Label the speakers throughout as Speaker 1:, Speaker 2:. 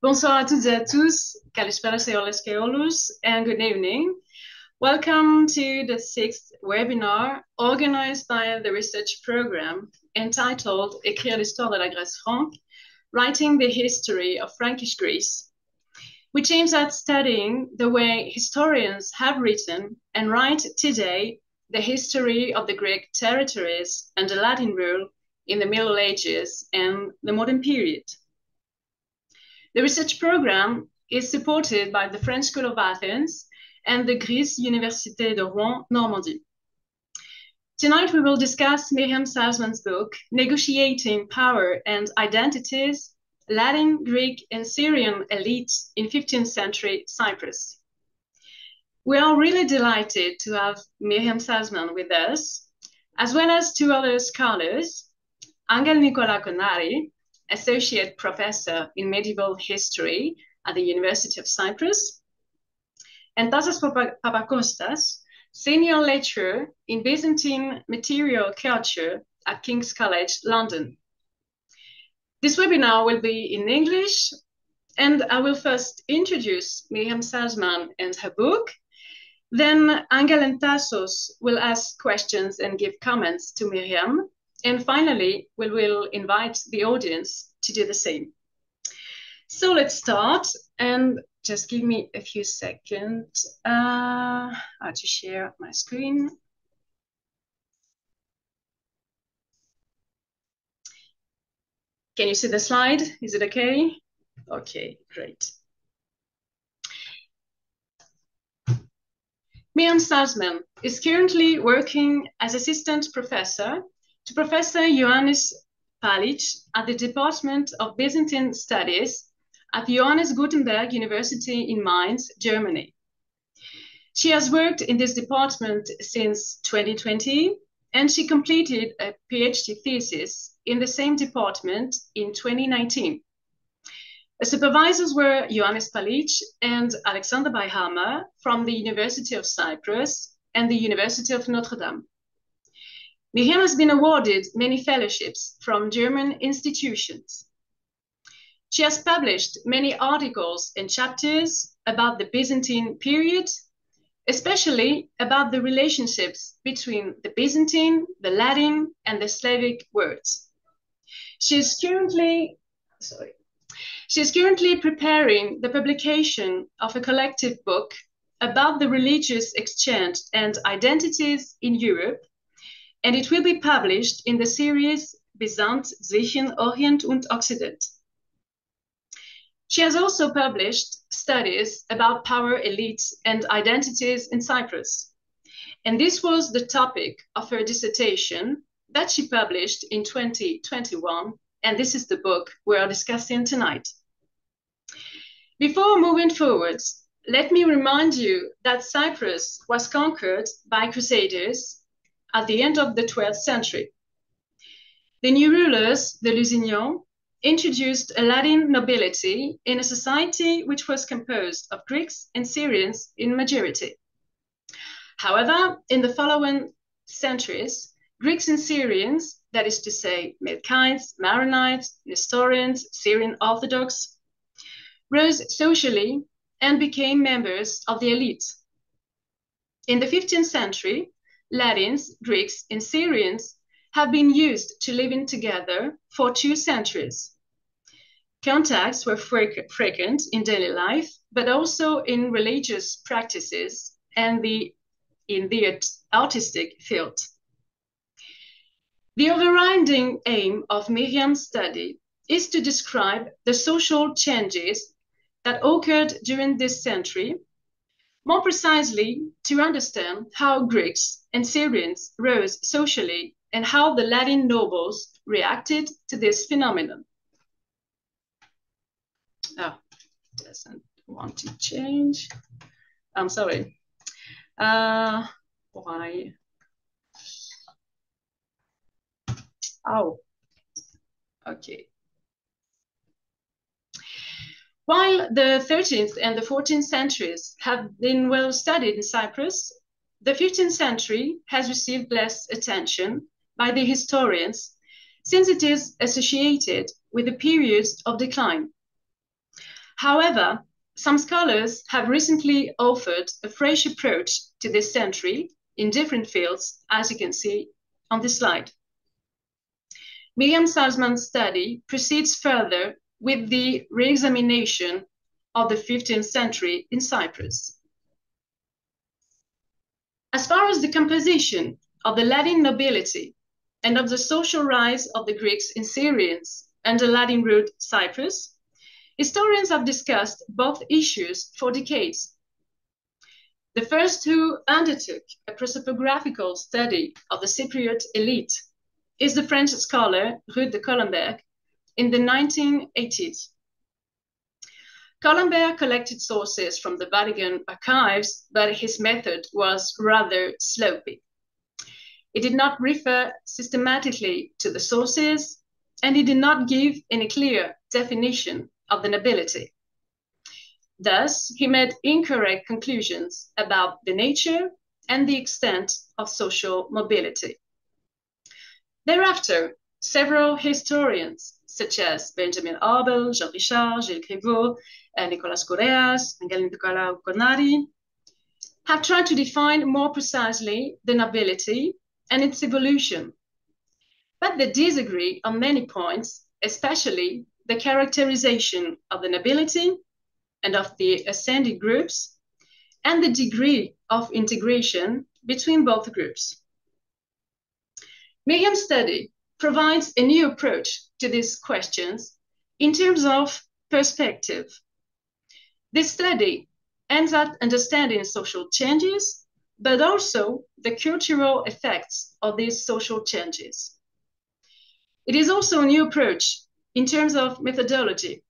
Speaker 1: Bonsoir à toutes et à tous. Kalispera senhoras e senhores, and good evening. Welcome to the 6th webinar organized by the research program entitled Écrire l'histoire de la Grèce franque, Writing the History of Frankish Greece, which aims at studying the way historians have written and write today the history of the Greek territories under Latin rule in the Middle Ages and the modern period. The research program is supported by the French School of Athens and the Greece Université de Rouen, Normandy. Tonight we will discuss Miriam Salzmann's book, Negotiating Power and Identities, Latin, Greek, and Syrian Elites in 15th-Century Cyprus. We are really delighted to have Miriam Salzmann with us, as well as two other scholars, Nikolaou-Konnari, Associate Professor in Medieval History at the University of Cyprus, and Tassos Papacostas, Senior Lecturer in Byzantine Material Culture at King's College, London. This webinar will be in English, and I will first introduce Miriam Salzmann and her book. Then Angel and Tassos will ask questions and give comments to Miriam. And finally, we will invite the audience to do the same. So let's start, and just give me a few seconds to share my screen. Can you see the slide? Is it okay? Okay, great. Miriam Salzmann is currently working as assistant professor to Professor Johannes Palic at the Department of Byzantine Studies at Johannes Gutenberg University in Mainz, Germany. She has worked in this department since 2020, and she completed a PhD thesis in the same department in 2019. Her supervisors were Johannes Palic and Alexander Byhammer from the University of Cyprus and the University of Notre Dame. Miriam has been awarded many fellowships from German institutions. She has published many articles and chapters about the Byzantine period, especially about the relationships between the Byzantine, the Latin, and the Slavic words. She is currently preparing the publication of a collective book about the religious exchange and identities in Europe, and it will be published in the series Byzant, Zwischen Orient und Occident. She has also published studies about power, elites, and identities in Cyprus. And this was the topic of her dissertation that she published in 2021, and this is the book we are discussing tonight. Before moving forward, let me remind you that Cyprus was conquered by Crusaders at the end of the 12th century. The new rulers, the Lusignan, introduced a Latin nobility in a society which was composed of Greeks and Syrians in majority. However, in the following centuries, Greeks and Syrians, that is to say, Melkites, Maronites, Nestorians, Syrian Orthodox, rose socially and became members of the elite. In the 15th century, Latins, Greeks, and Syrians have been used to living together for 2 centuries. Contacts were frequent in daily life, but also in religious practices and in the artistic field. The overriding aim of Miriam's study is to describe the social changes that occurred during this century, more precisely to understand how Greeks and Syrians rose socially and how the Latin nobles reacted to this phenomenon. Oh, doesn't want to change. I'm sorry. Why? Oh, okay. While the 13th and the 14th centuries have been well studied in Cyprus, the 15th century has received less attention by the historians since it is associated with a period of decline. However, some scholars have recently offered a fresh approach to this century in different fields, as you can see on this slide. Miriam Salzmann's study proceeds further with the re-examination of the 15th century in Cyprus. As far as the composition of the Latin nobility and of the social rise of the Greeks in Syrians under Latin root Cyprus, historians have discussed both issues for decades. The first who undertook a prosopographical study of the Cypriot elite is the French scholar Rue de Colomberg in the 1980s. Colomberg collected sources from the Vatican archives, but his method was rather sloppy. He did not refer systematically to the sources, and he did not give any clear definition of the nobility. Thus, he made incorrect conclusions about the nature and the extent of social mobility. Thereafter, several historians, such as Benjamin Abel, Jean Richard, Gilles Griveaux, Nikolaou-Konnari, and Nikolaou-Konnari, have tried to define more precisely the nobility and its evolution. But they disagree on many points, especially the characterization of the nobility and of the ascended groups, and the degree of integration between both groups. Miriam's study provides a new approach to these questions in terms of perspective. This study aims at understanding social changes, but also the cultural effects of these social changes. It is also a new approach in terms of methodology.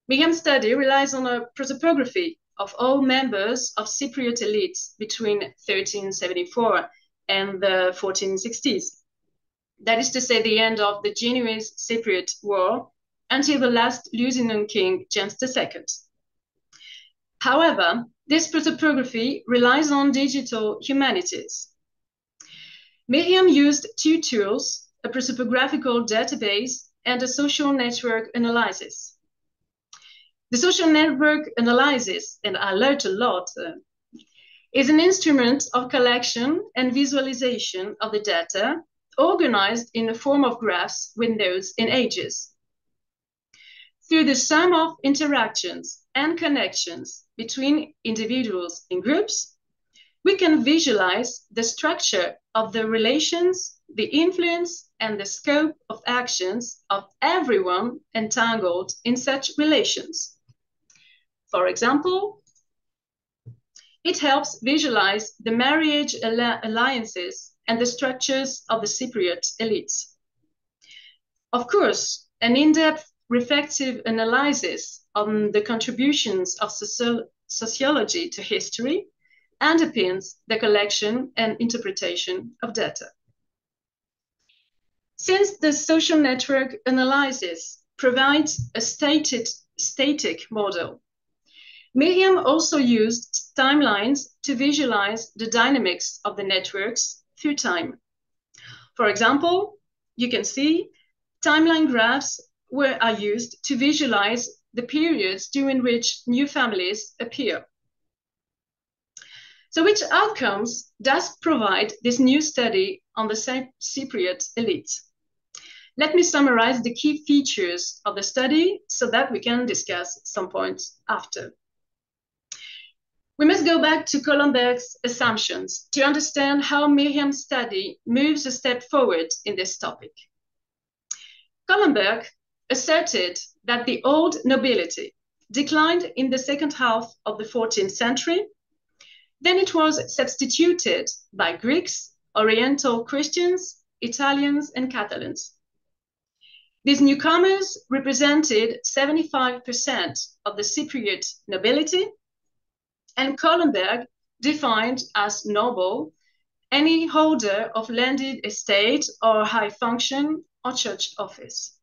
Speaker 1: Miriam's study relies on a prosopography of all members of Cypriot elites between 1374 and the 1460s. That is to say, the end of the Genoese Cypriot War until the last Lusignan king, James II. However, this prosopography relies on digital humanities. Miriam used two tools, a prosopographical database and a social network analysis. The social network analysis, and I learned a lot, is an instrument of collection and visualization of the data organized in the form of graphs, windows, and ages. Through the sum of interactions and connections between individuals and groups, we can visualize the structure of the relations, the influence, and the scope of actions of everyone entangled in such relations. For example, it helps visualize the marriage alliances and the structures of the Cypriot elites. Of course, an in-depth reflective analysis on the contributions of sociology to history underpins the collection and interpretation of data. Since the social network analysis provides a static model, Miriam also used timelines to visualize the dynamics of the networks through time. For example, you can see timeline graphs are used to visualize the periods during which new families appear. So which outcomes does provide this new study on the Cypriot elite? Let me summarize the key features of the study so that we can discuss some points after. We must go back to Colomberg's assumptions to understand how Miriam's study moves a step forward in this topic. Colomberg asserted that the old nobility declined in the second half of the 14th century. Then it was substituted by Greeks, Oriental Christians, Italians, and Catalans. These newcomers represented 75% of the Cypriot nobility, and Colomberg defined as noble any holder of landed estate or high function or church office.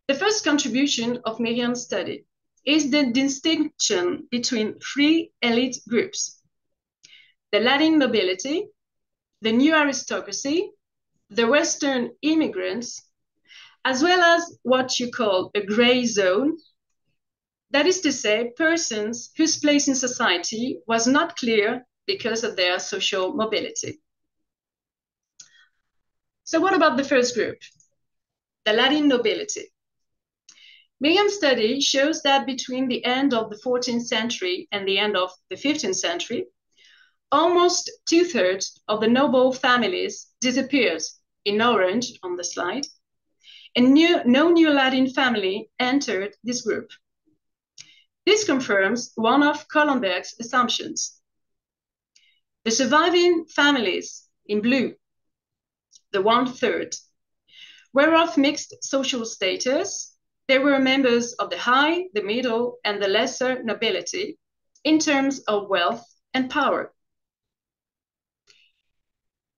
Speaker 1: The first contribution of Miriam's study is the distinction between three elite groups: the Latin nobility, the new aristocracy, the Western immigrants, as well as what you call a gray zone, That is to say, persons whose place in society was not clear because of their social mobility. So what about the first group, the Latin nobility? Miriam's study shows that between the end of the 14th century and the end of the 15th century, almost 2/3 of the noble families disappeared, in orange on the slide, and no new Latin family entered this group. This confirms one of Colomberg's assumptions. The surviving families, in blue, the 1/3, were of mixed social status. They were members of the high, the middle, and the lesser nobility in terms of wealth and power.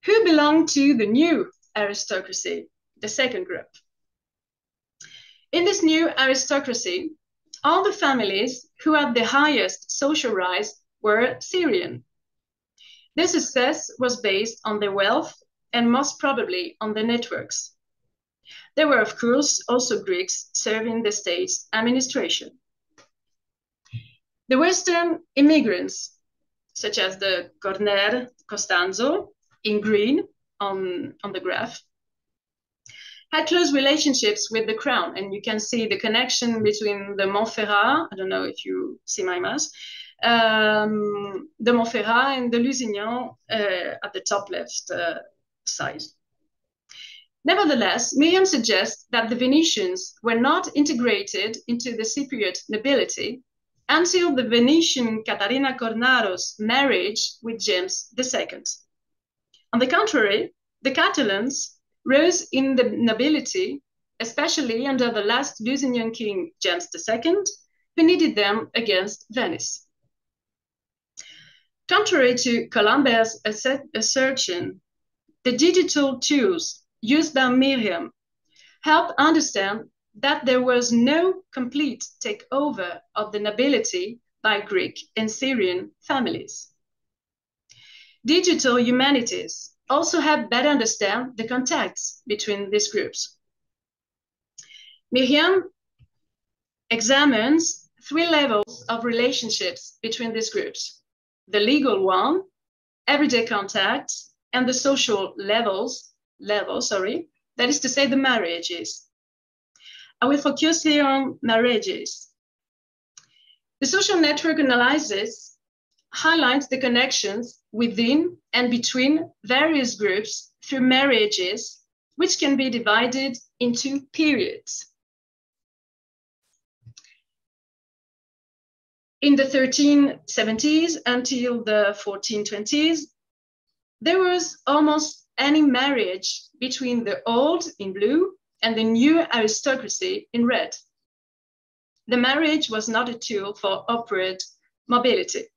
Speaker 1: Who belonged to the new aristocracy, the second group? In this new aristocracy, all the families who had the highest social rise were Syrian. Their success was based on their wealth and most probably on their networks. There were, of course, also Greeks serving the state's administration. The Western immigrants, such as the Corner Costanzo, in green on the graph, had close relationships with the crown. And you can see the connection between the Montferrat, I don't know if you see my mouse, the Montferrat and the Lusignan at the top left side. Nevertheless, Miriam suggests that the Venetians were not integrated into the Cypriot nobility until the Venetian Caterina Cornaro's marriage with James II. On the contrary, the Catalans rose in the nobility, especially under the last Lusignan king, James II, who needed them against Venice. Contrary to Colomber's assertion, the digital tools used by Miriam helped understand that there was no complete takeover of the nobility by Greek and Syrian families. Digital humanities also help better understand the contacts between these groups. Miriam examines 3 levels of relationships between these groups: the legal one, everyday contacts, and the social level, that is to say, the marriages. I will focus here on marriages. The social network analysis highlights the connections within and between various groups through marriages, which can be divided into periods. In the 1370s until the 1420s, there was almost any marriage between the old, in blue, and the new aristocracy, in red. The marriage was not a tool for upward mobility.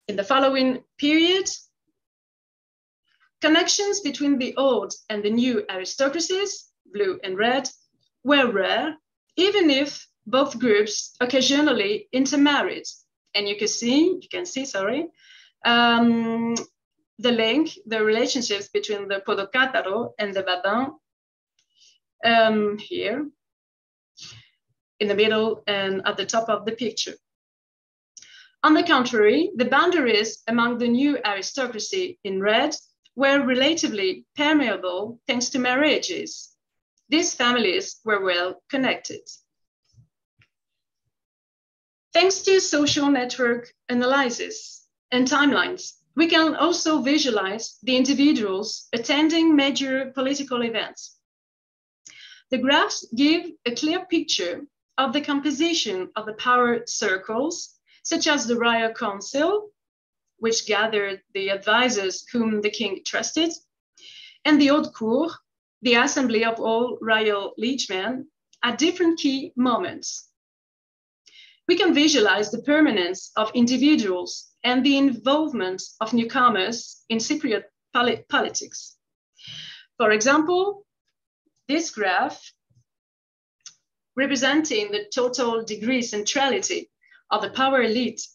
Speaker 1: In the following period, connections between the old and the new aristocracies, blue and red, were rare, even if both groups occasionally intermarried. And you can see, the link, the relationships between the Podocátaro and the Babin here in the middle and at the top of the picture. On the contrary, the boundaries among the new aristocracy in red were relatively permeable thanks to marriages. These families were well connected. Thanks to social network analysis and timelines, we can also visualize the individuals attending major political events. The graphs give a clear picture of the composition of the power circles, such as the Royal Council, which gathered the advisors whom the king trusted, and the Haute Cour, the assembly of all royal liegemen, at different key moments. We can visualize the permanence of individuals and the involvement of newcomers in Cypriot politics. For example, this graph representing the total degree centrality of the power elite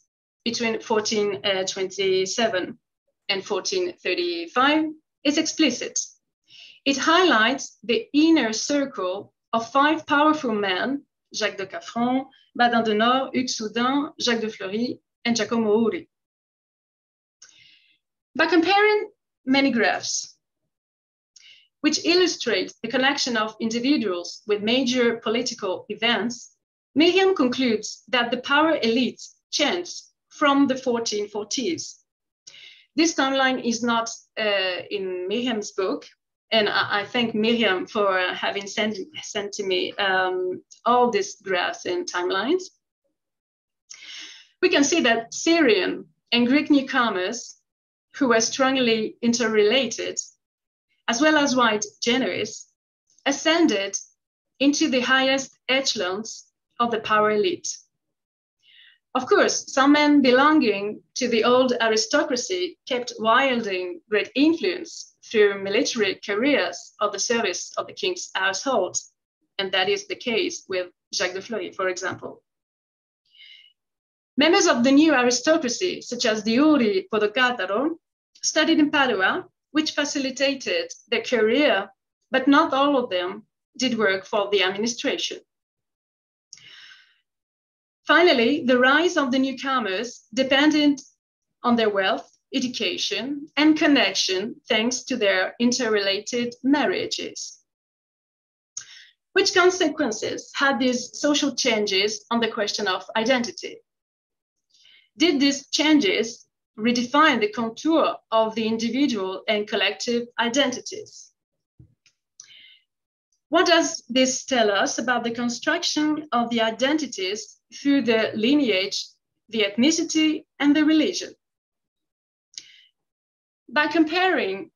Speaker 1: between 1427 and 1435 is explicit. It highlights the inner circle of 5 powerful men, Jacques de Caffron, Badin de Nord, Hugues Soudin, Jacques de Fleury, and Giacomo Uri. By comparing many graphs, which illustrate the connection of individuals with major political events, Miriam concludes that the power elite changed from the 1440s. This timeline is not in Miriam's book, and I thank Miriam for having sent to me all these graphs and timelines. We can see that Syrian and Greek newcomers, who were strongly interrelated, as well as white Genoese, ascended into the highest echelons of the power elite. Of course, some men belonging to the old aristocracy kept wielding great influence through military careers or the service of the king's household, and that is the case with Jacques de Fleury, for example. Members of the new aristocracy, such as the Uri Podocataro, studied in Padua, which facilitated their career, but not all of them did work for the administration. Finally, the rise of the newcomers depended on their wealth, education, and connection thanks to their interrelated marriages. Which consequences had these social changes on the question of identity? Did these changes redefine the contour of the individual and collective identities? What does this tell us about the construction of the identities through the lineage, the ethnicity, and the religion? By comparing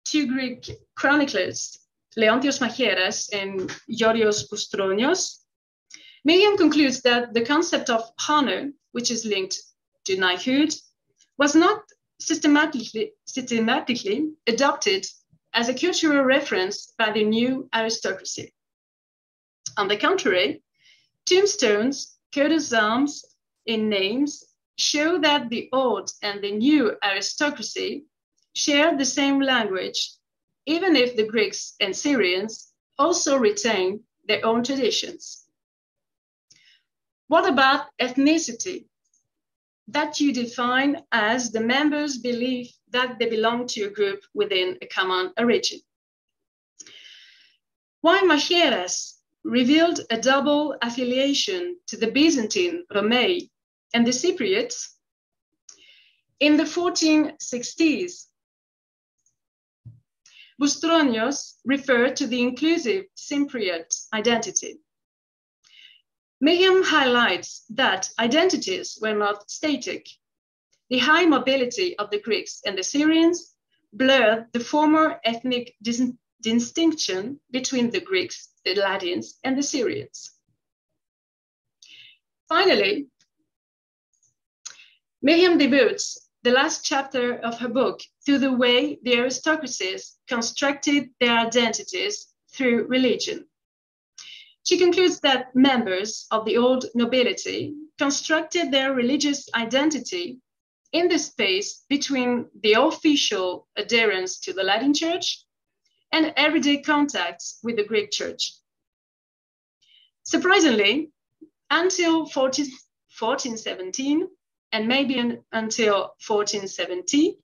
Speaker 1: two Greek chroniclers, Leontios Macheras and Yorios Poustronios, Miriam concludes that the concept of honor, which is linked to knighthood, was not systematically adopted as a cultural reference by the new aristocracy. On the contrary, tombstones, coat of arms, and names show that the old and the new aristocracy shared the same language, even if the Greeks and Syrians also retained their own traditions. What about ethnicity? That you define as the members' belief that they belong to a group within a common origin. While Macheras revealed a double affiliation to the Byzantine Romei and the Cypriots, in the 1460s, Poustronios referred to the inclusive Cypriot identity. Miriam highlights that identities were not static. The high mobility of the Greeks and the Syrians blurred the former ethnic distinction between the Greeks, the Latins, and the Syrians. Finally, Miriam devotes the last chapter of her book to the way the aristocracies constructed their identities through religion. She concludes that members of the old nobility constructed their religious identity in the space between the official adherence to the Latin Church and everyday contacts with the Greek Church. Surprisingly, until 1417, and maybe until 1470,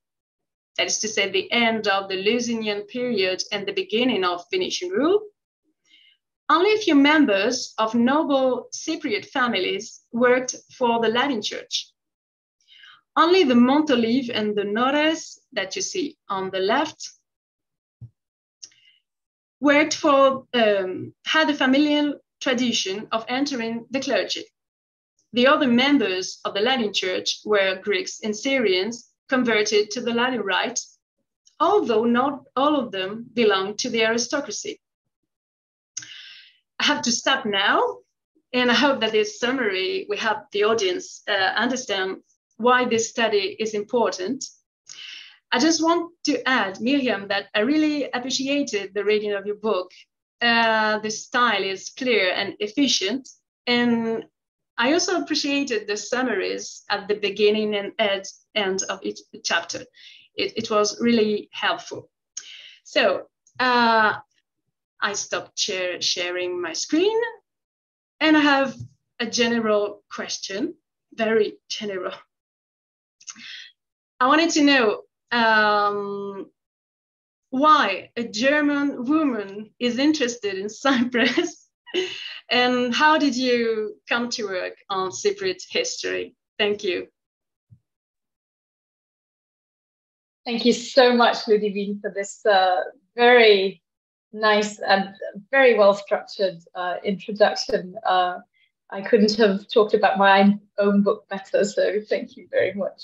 Speaker 1: that is to say the end of the Lusinian period and the beginning of Venetian rule, only a few members of noble Cypriot families worked for the Latin Church. Only the Montolive and the Nores that you see on the left had a familial tradition of entering the clergy. The other members of the Latin Church were Greeks and Syrians converted to the Latin Rite, although not all of them belonged to the aristocracy. I have to stop now, and I hope that this summary will help the audience understand why this study is important. I just want to add, Miriam, that I really appreciated the reading of your book. The style is clear and efficient, and I also appreciated the summaries at the beginning and end of each chapter. It was really helpful. So I stopped sharing my screen, and I have a general question, very general. I wanted to know why a German woman is interested in Cyprus, and how did you come to work on Cypriot history? Thank you.
Speaker 2: Thank you so much, Ludivine, for this very nice and very well-structured introduction. I couldn't have talked about my own book better, so thank you very much.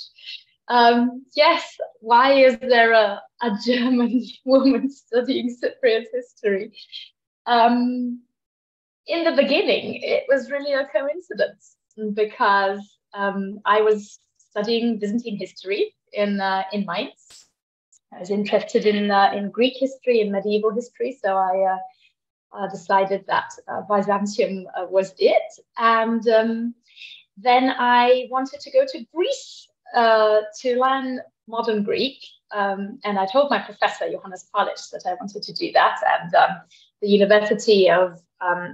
Speaker 2: Yes, why is there a German woman studying Cypriot history? In the beginning, it was really a coincidence because I was studying Byzantine history in Mainz. I was interested in Greek history and medieval history, so I decided that Byzantium was it. And then I wanted to go to Greece to learn modern Greek. And I told my professor, Johannes Palic, that I wanted to do that. And the University of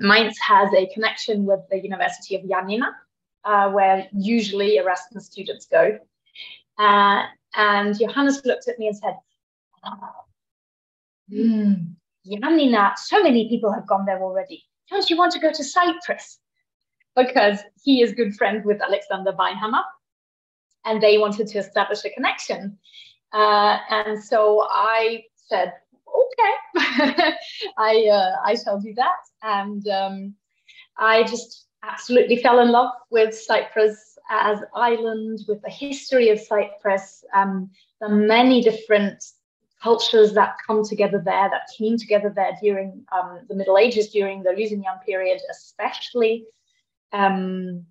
Speaker 2: Mainz has a connection with the University of Ioannina, where usually Erasmus students go. And Johannes looked at me and said, Ioannina, so many people have gone there already. Don't you want to go to Cyprus? Because he is good friends with Alexander Beinhammer, and they wanted to establish a connection. And so I said, okay, I shall do that. And I just absolutely fell in love with Cyprus as island, with the history of Cyprus, the many different cultures that come together there, that came together there during the Middle Ages, during the Lusignan period especially. And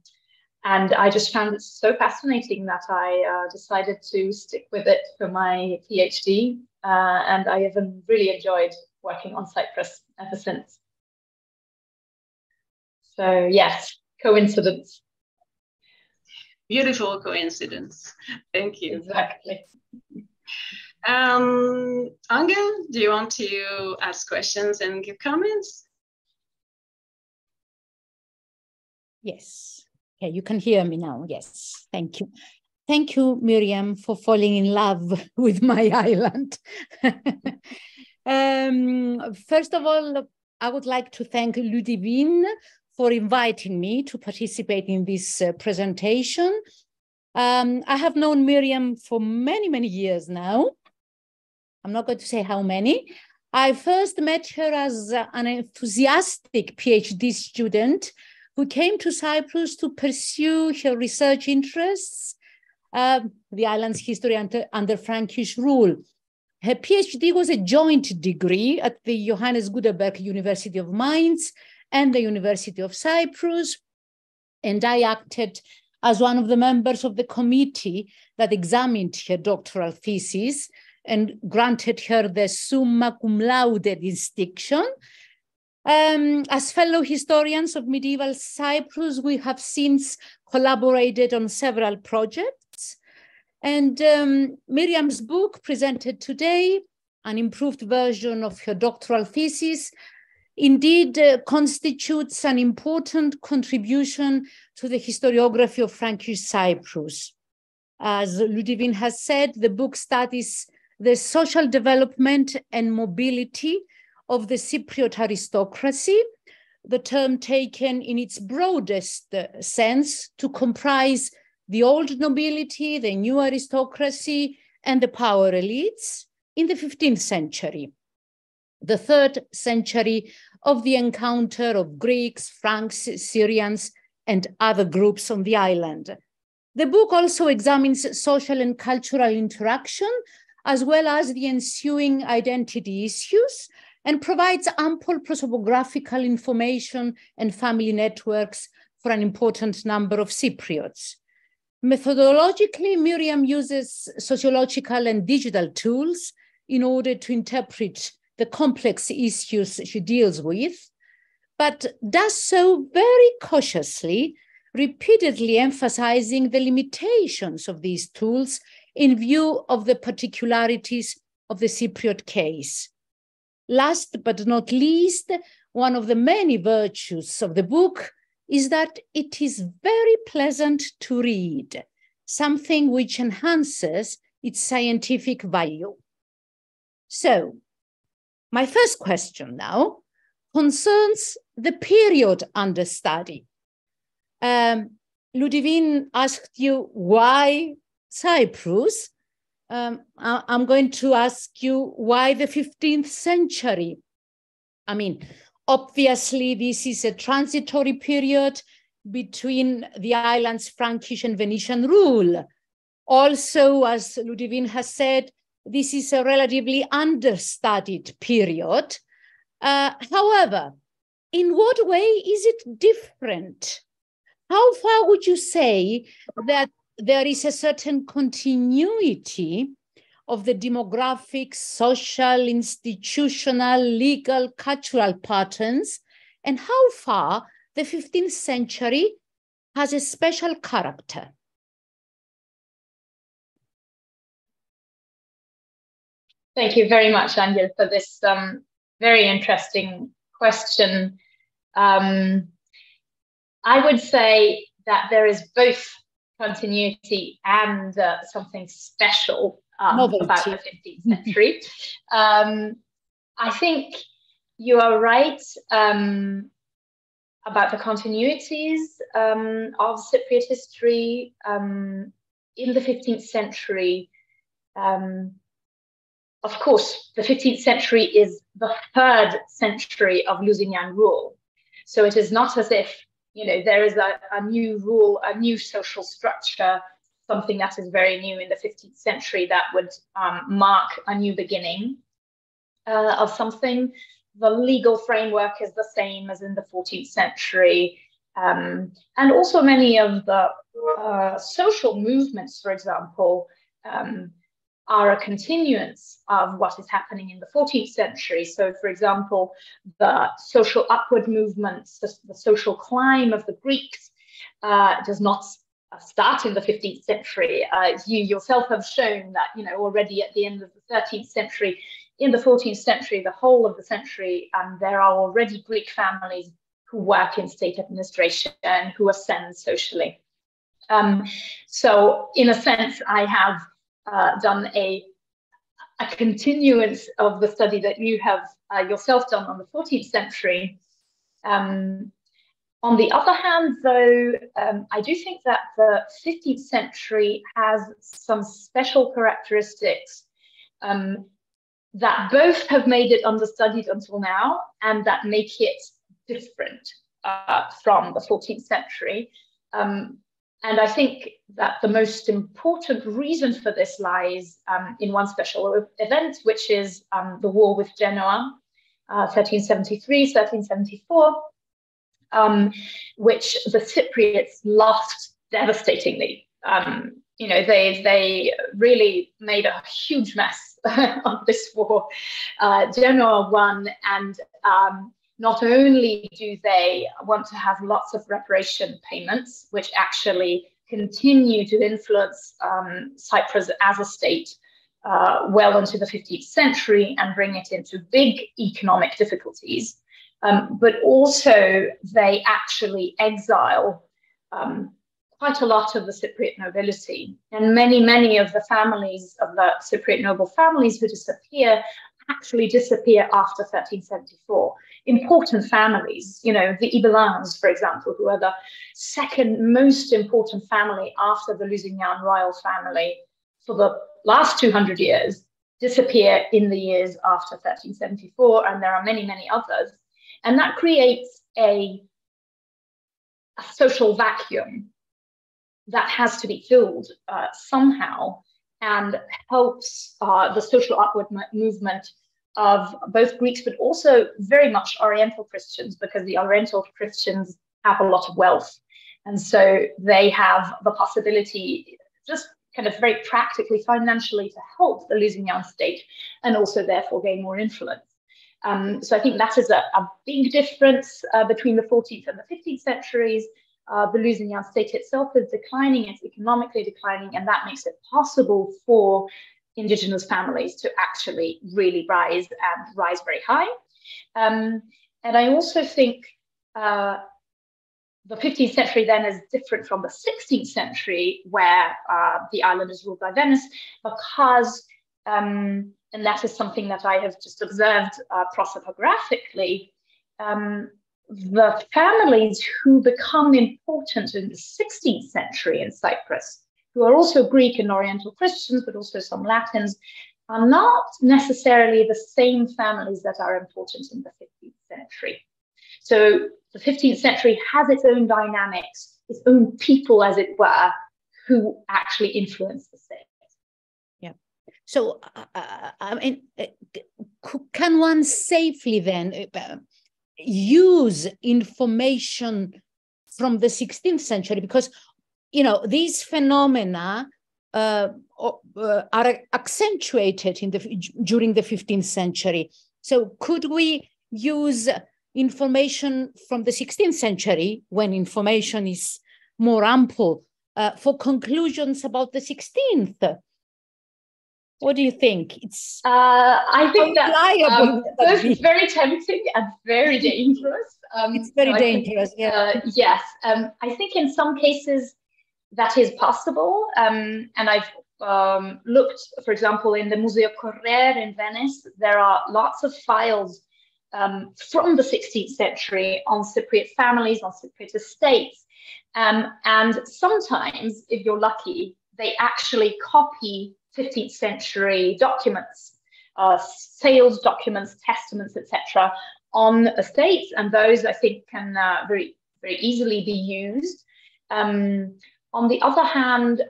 Speaker 2: I just found it so fascinating that I decided to stick with it for my PhD. And I have really enjoyed working on Cyprus ever since. So yes, coincidence.
Speaker 1: Beautiful coincidence. Thank you.
Speaker 2: Exactly.
Speaker 1: Angel, do you want to ask questions and give comments?
Speaker 3: Yes. Okay, you can hear me now. Yes. Thank you. Thank you, Miriam, for falling in love with my island. First of all, I would like to thank Ludivine for inviting me to participate in this presentation. I have known Miriam for many, many years now. I'm not going to say how many. I first met her as an enthusiastic PhD student who came to Cyprus to pursue her research interests, the island's history under Frankish rule. Her PhD was a joint degree at the Johannes Gutenberg University of Mainz and the University of Cyprus, and I acted as one of the members of the committee that examined her doctoral thesis and granted her the summa cum laude distinction. As fellow historians of medieval Cyprus, we have since collaborated on several projects. And Miriam's book presented today, an improved version of her doctoral thesis, indeed constitutes an important contribution to the historiography of Frankish Cyprus. As Ludivine has said, the book studies the social development and mobility of the Cypriot aristocracy, the term taken in its broadest sense to comprise the old nobility, the new aristocracy, and the power elites in the 15th century, the 3rd century of the encounter of Greeks, Franks, Syrians, and other groups on the island. The book also examines social and cultural interaction, as well as the ensuing identity issues, and provides ample prosopographical information and family networks for an important number of Cypriots. Methodologically, Miriam uses sociological and digital tools in order to interpret the complex issues she deals with, but does so very cautiously, repeatedly emphasizing the limitations of these tools in view of the particularities of the Cypriot case. last but not least, one of the many virtues of the book is that it is very pleasant to read, something which enhances its scientific value. So, my first question now concerns the period under study. Ludivine asked you why Cyprus. I'm going to ask you why the 15th century. I mean, obviously, this is a transitory period between the island's Frankish and Venetian rule. Also, as Ludivine has said, this is a relatively understudied period. However, in what way is it different? How far would you say that there is a certain continuity of the demographic, social, institutional, legal, cultural patterns, and how far the 15th century has a special character?
Speaker 2: Thank you very much, Angel, for this very interesting question. I would say that there is both continuity and something special about the 15th century. I think you are right about the continuities of Cypriot history in the 15th century. Of course, the 15th century is the 3rd century of Lusignan rule. So it is not as if, you know, there is a new rule, a new social structure, something that is very new in the 15th century that would mark a new beginning of something. The legal framework is the same as in the 14th century. And also many of the social movements, for example, are a continuance of what is happening in the 14th century. So, for example, the social upward movements, the social climb of the Greeks does not start in the 15th century. You yourself have shown that, you know, already at the end of the 13th century, in the 14th century, the whole of the century, there are already Greek families who work in state administration and who ascend socially. So, in a sense, I have done a continuance of the study that you have yourself done on the 14th century. On the other hand, though, I do think that the 15th century has some special characteristics that both have made it understudied until now and that make it different from the 14th century. And I think that the most important reason for this lies in one special event, which is the war with Genoa, 1373, 1374, which the Cypriots lost devastatingly. You know, they really made a huge mess of this war. Genoa won, and not only do they want to have lots of reparation payments, which actually continue to influence Cyprus as a state well into the 15th century and bring it into big economic difficulties, but also they actually exile quite a lot of the Cypriot nobility. And many of the families of the Cypriot noble families who disappear actually disappear after 1374. Important families, you know, the Ibelins, for example, who are the second most important family after the Lusignan royal family for the last 200 years, disappear in the years after 1374, and there are many others. And that creates a social vacuum that has to be filled somehow, and helps the social upward movement of both Greeks, but also very much Oriental Christians, because the Oriental Christians have a lot of wealth. And so they have the possibility, just kind of very practically, financially, to help the Lusignan state and also therefore gain more influence. So I think that is a big difference between the 14th and the 15th centuries. The Lusignan state itself is declining, it's economically declining, and that makes it possible for indigenous families to actually really rise very high. And I also think the 15th century then is different from the 16th century, where the island is ruled by Venice, because, and that is something that I have just observed prosopographically, the families who become important in the 16th century in Cyprus, who are also Greek and Oriental Christians, but also some Latins, are not necessarily the same families that are important in the 15th century. So the 15th century has its own dynamics, its own people, as it were, who actually influence the state.
Speaker 3: Yeah. So, I mean, can one safely then use information from the 16th century? Because, you know, these phenomena are accentuated during the 15th century. So could we use information from the 16th century, when information is more ample, for conclusions about the 16th? What do you think? It's
Speaker 2: I think that's both
Speaker 3: that
Speaker 2: very tempting and very dangerous.
Speaker 3: It's very dangerous, yeah.
Speaker 2: Yes, I think in some cases that is possible. And I've looked, for example, in the Museo Correr in Venice, there are lots of files from the 16th century on Cypriot families, on Cypriot estates. And sometimes, if you're lucky, they actually copy 15th century documents, sales documents, testaments, etc., on estates. And those, I think, can very, very easily be used. On the other hand,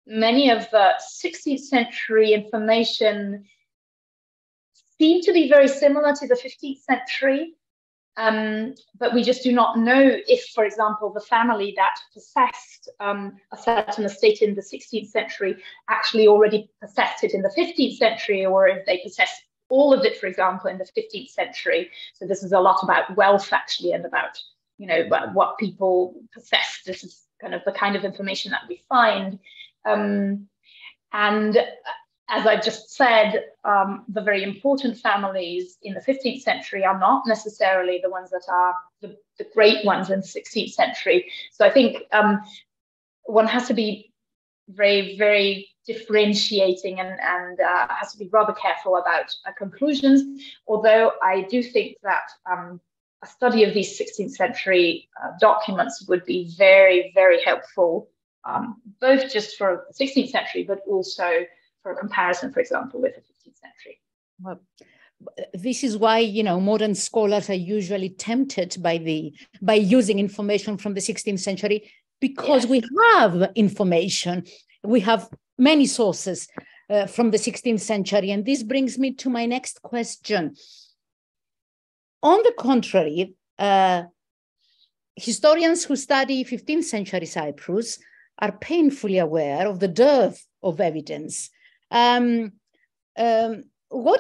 Speaker 2: many of the 16th century information seem to be very similar to the 15th century, but we just do not know if, for example, the family that possessed a certain estate in the 16th century actually already possessed it in the 15th century, or if they possessed all of it, for example, in the 15th century. So this is a lot about wealth, actually, and about, you know, what people possessed. This is kind of information that we find. And as I just said, the very important families in the 15th century are not necessarily the ones that are the great ones in the 16th century. So I think one has to be very, very differentiating and has to be rather careful about conclusions. Although I do think that a study of these 16th century documents would be very, very helpful, both just for the 16th century, but also for a comparison, for example, with the 15th century.
Speaker 3: Well, this is why, you know, modern scholars are usually tempted by using information from the 16th century, because yes, we have information. We have many sources from the 16th century. And this brings me to my next question. On the contrary, historians who study 15th century Cyprus are painfully aware of the dearth of evidence. What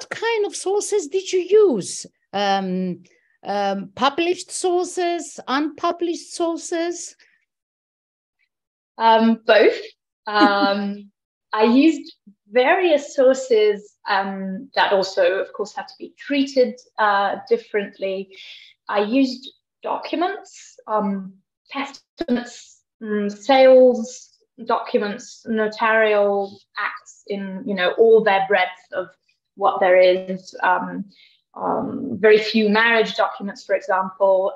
Speaker 3: kind of sources did you use? Published sources, unpublished sources?
Speaker 2: Both. I used various sources that also, of course, have to be treated differently. I used documents, testaments, sales documents, notarial acts in, you know, all their breadth of what there is. Very few marriage documents, for example.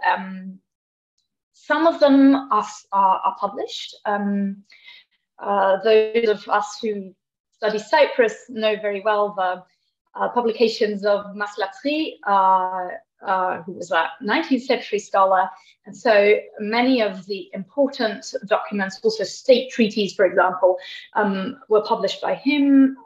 Speaker 2: Some of them are published. Those of us who study Cyprus know very well the publications of Maslatri, who was a 19th century scholar. And so many of the important documents, also state treaties, for example, were published by him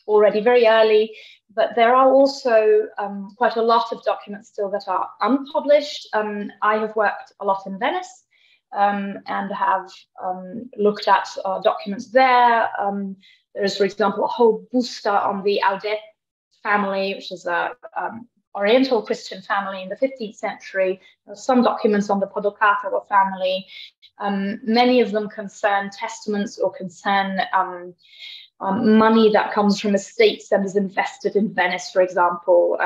Speaker 2: already very early. But there are also quite a lot of documents still that are unpublished. I have worked a lot in Venice and have looked at documents there. There is, for example, a whole busta on the Audet family, which is a Oriental Christian family in the 15th century. There are some documents on the Papacostas family. Many of them concern testaments or concern money that comes from estates and is invested in Venice, for example.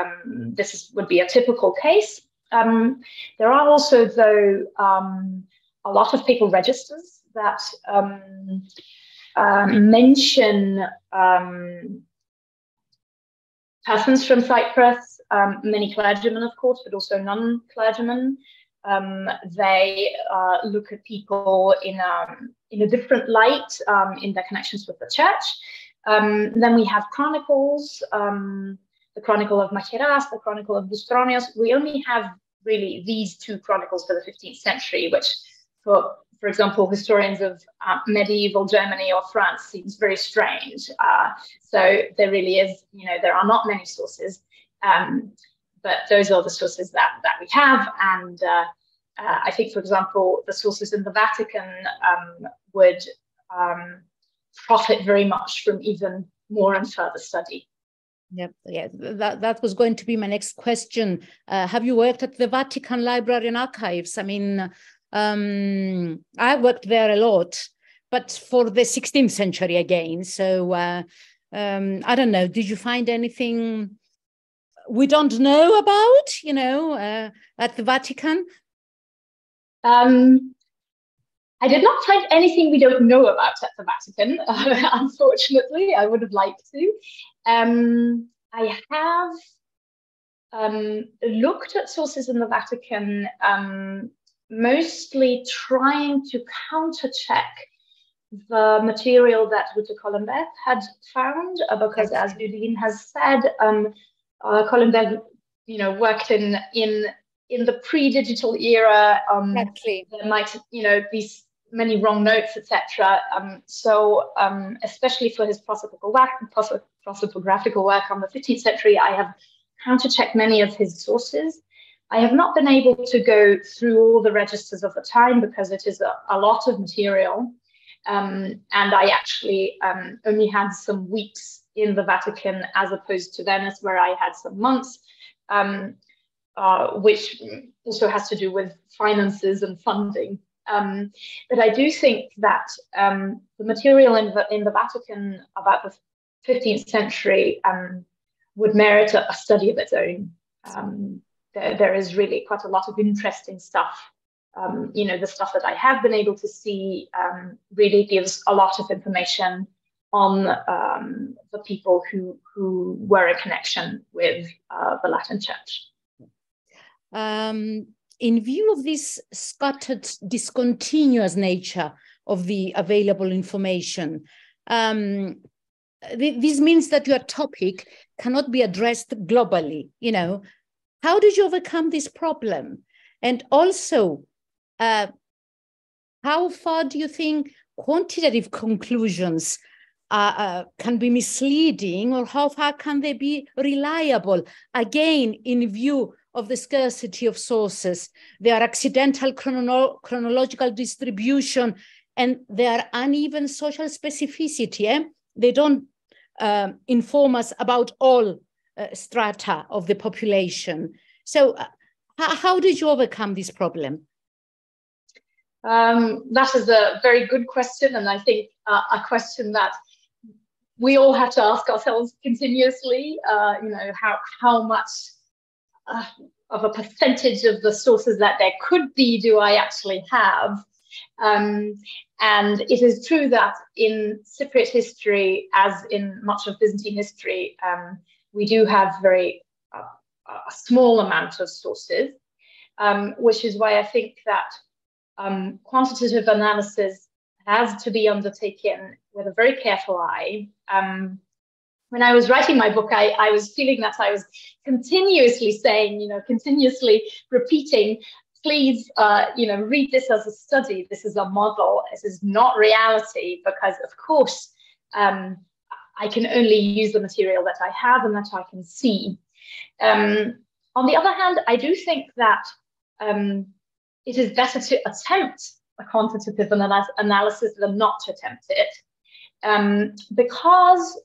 Speaker 2: Would be a typical case. There are also, though, a lot of papal registers that mention persons from Cyprus, many clergymen, of course, but also non-clergymen. They look at people in a different light in their connections with the church. Then we have chronicles, the Chronicle of Macheras, the Chronicle of Bustronios. We only have really these two chronicles for the 15th century, which for example, historians of medieval Germany or France seems very strange. So there really is, there are not many sources, but those are the sources that we have. And I think, for example, the sources in the Vatican would profit very much from even more and further study.
Speaker 3: Yep, yeah, that was going to be my next question. Have you worked at the Vatican Library and Archives? I mean, I worked there a lot, but for the 16th century again. So I don't know, did you find anything we don't know about, at the Vatican?
Speaker 2: I did not find anything we don't know about at the Vatican, unfortunately. I would have liked to. I have looked at sources in the Vatican, mostly trying to counter-check the material that Collomberg had found, because as Ludivine has said, Collomberg, worked in the pre-digital era.
Speaker 3: Exactly.
Speaker 2: There might, be many wrong notes, etc. So especially for his prosopographical work on the 15th century, I have counter-checked many of his sources. I have not been able to go through all the registers of the time because it is a lot of material. And I actually only had some weeks in the Vatican as opposed to Venice, where I had some months, which also has to do with finances and funding. But I do think that the material in the Vatican about the 15th century would merit a study of its own. There is really quite a lot of interesting stuff. The stuff that I have been able to see really gives a lot of information on the people who were in connection with the Latin Church.
Speaker 3: In view of this scattered, discontinuous nature of the available information, this means that your topic cannot be addressed globally. How did you overcome this problem? And also, how far do you think quantitative conclusions can be misleading, or how far can they be reliable? Again, in view of the scarcity of sources, their accidental chronological distribution, and their uneven social specificity. They don't inform us about all strata of the population. So how did you overcome this problem?
Speaker 2: That is a very good question, and I think a question that we all have to ask ourselves continuously. How much of a percentage of the sources that there could be do I actually have? And it is true that in Cypriot history, as in much of Byzantine history, we do have a small amount of sources, which is why I think that quantitative analysis has to be undertaken with a very careful eye. When I was writing my book, I was feeling that I was continuously saying, continuously repeating, please, read this as a study. This is a model. This is not reality, because, of course, I can only use the material that I have and that I can see. On the other hand, I do think that it is better to attempt a quantitative analysis than not to attempt it, because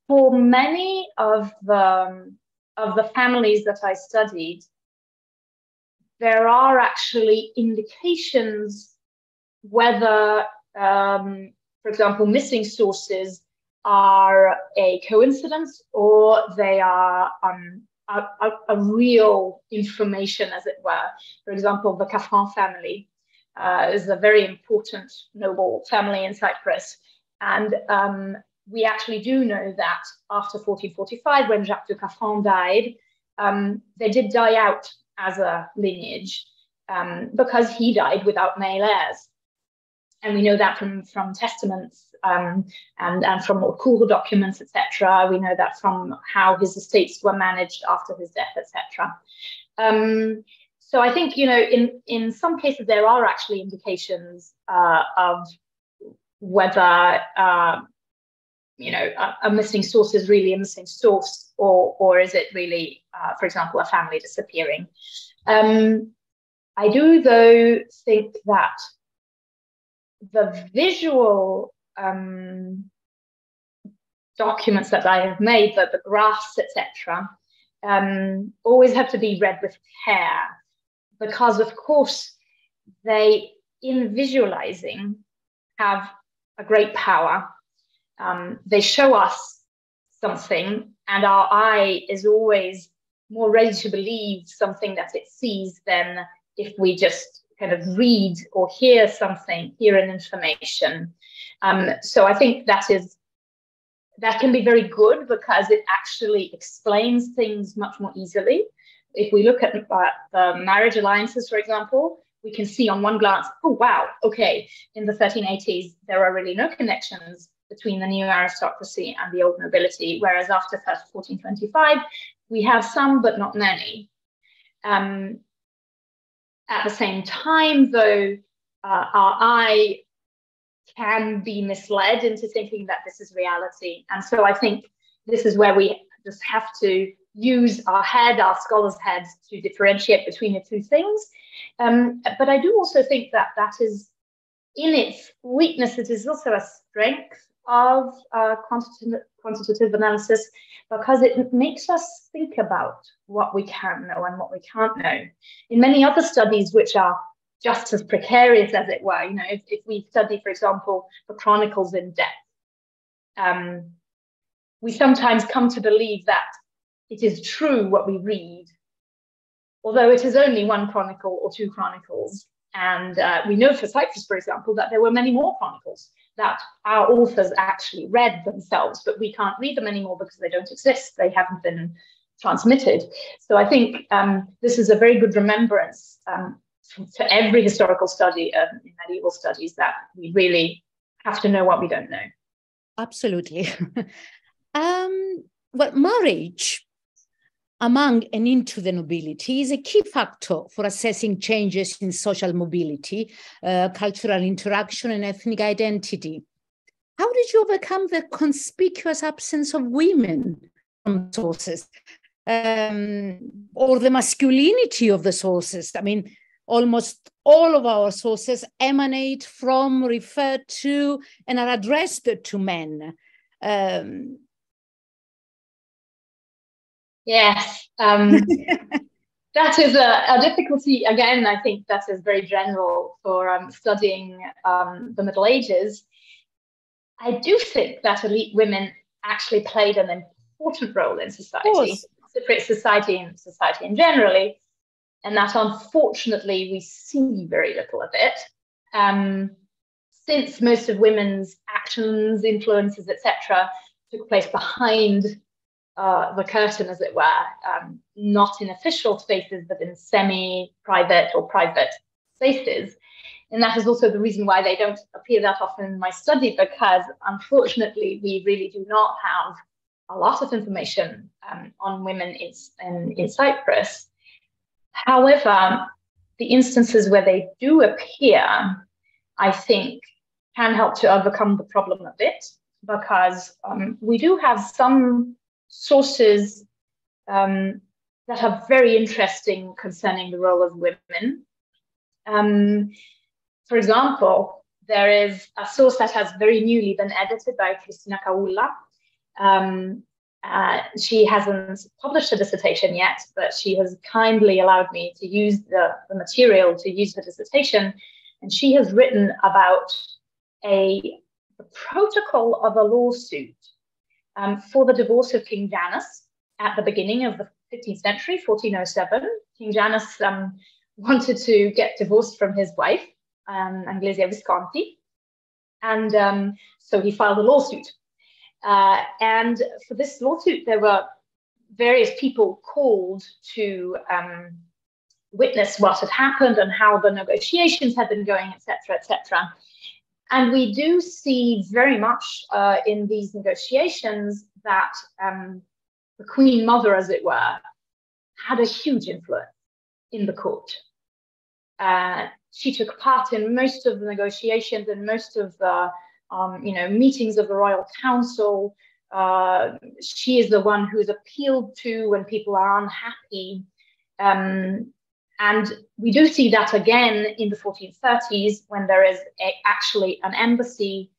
Speaker 2: for many of the families that I studied, there are actually indications whether for example, missing sources are a coincidence or they are a real information, as it were. For example, the Kafran family is a very important noble family in Cyprus. And we actually do know that after 1445, when Jacques de Kafran died, they did die out as a lineage because he died without male heirs. And we know that from testaments and from court documents, etc. We know that from how his estates were managed after his death, etc. So I think, in some cases, there are actually indications of whether, a missing source is really a missing source, or is it really, for example, a family disappearing. I do, though, think that the visual documents that I have made, the graphs, etc., always have to be read with care, because, of course, they, in visualizing, have a great power. They show us something, and our eye is always more ready to believe something that it sees than if we just kind of read or hear an information. So I think that can be very good because it actually explains things much more easily. If we look at the marriage alliances, for example, we can see on one glance, oh, wow, okay, in the 1380s, there are really no connections between the new aristocracy and the old nobility, whereas after 1425, we have some, but not many. At the same time, though, our eye can be misled into thinking that this is reality. And so I think this is where we just have to use our head, our scholar's heads, to differentiate between the two things. But I do also think that is, in its weakness, it is also a strength of quantitative analysis, because it makes us think about what we can know and what we can't know. In many other studies, which are just as precarious, as it were, if we study, for example, the chronicles in depth, we sometimes come to believe that it is true what we read, although it is only one chronicle or two chronicles. And we know for Cyprus, for example, that there were many more chronicles that our authors actually read themselves, but we can't read them anymore because they don't exist. They haven't been transmitted. So I think this is a very good remembrance to every historical study in medieval studies, that we really have to know what we don't know.
Speaker 3: Absolutely. Well, marriage among and into the nobility is a key factor for assessing changes in social mobility, cultural interaction, and ethnic identity. How did you overcome the conspicuous absence of women from sources, or the masculinity of the sources? I mean, almost all of our sources emanate from, refer to, and are addressed to men.
Speaker 2: Yes, that is a difficulty. Again, I think that is very general for studying the Middle Ages. I do think that elite women actually played an important role in society, Cypriot society and society in generally, and that unfortunately we see very little of it. Since most of women's actions, influences, etc., took place behind the curtain, as it were, not in official spaces, but in semi-private or private spaces. And that is also the reason why they don't appear that often in my study, because unfortunately, we really do not have a lot of information on women in Cyprus. However, the instances where they do appear, I think, can help to overcome the problem a bit, because we do have some sources that are very interesting concerning the role of women. For example, there is a source that has very newly been edited by Cristina Caulla. She hasn't published a dissertation yet, but she has kindly allowed me to use the material to use her dissertation. And she has written about a the protocol of a lawsuit for the divorce of King Janus at the beginning of the 15th century, 1407. King Janus wanted to get divorced from his wife, Anglesia Visconti, and so he filed a lawsuit. And for this lawsuit, there were various people called to witness what had happened and how the negotiations had been going, etc., etc. And we do see very much in these negotiations that the Queen Mother, as it were, had a huge influence in the court. She took part in most of the negotiations and most of the meetings of the Royal Council. She is the one who is appealed to when people are unhappy. And we do see that again in the 1430s when there is actually an embassy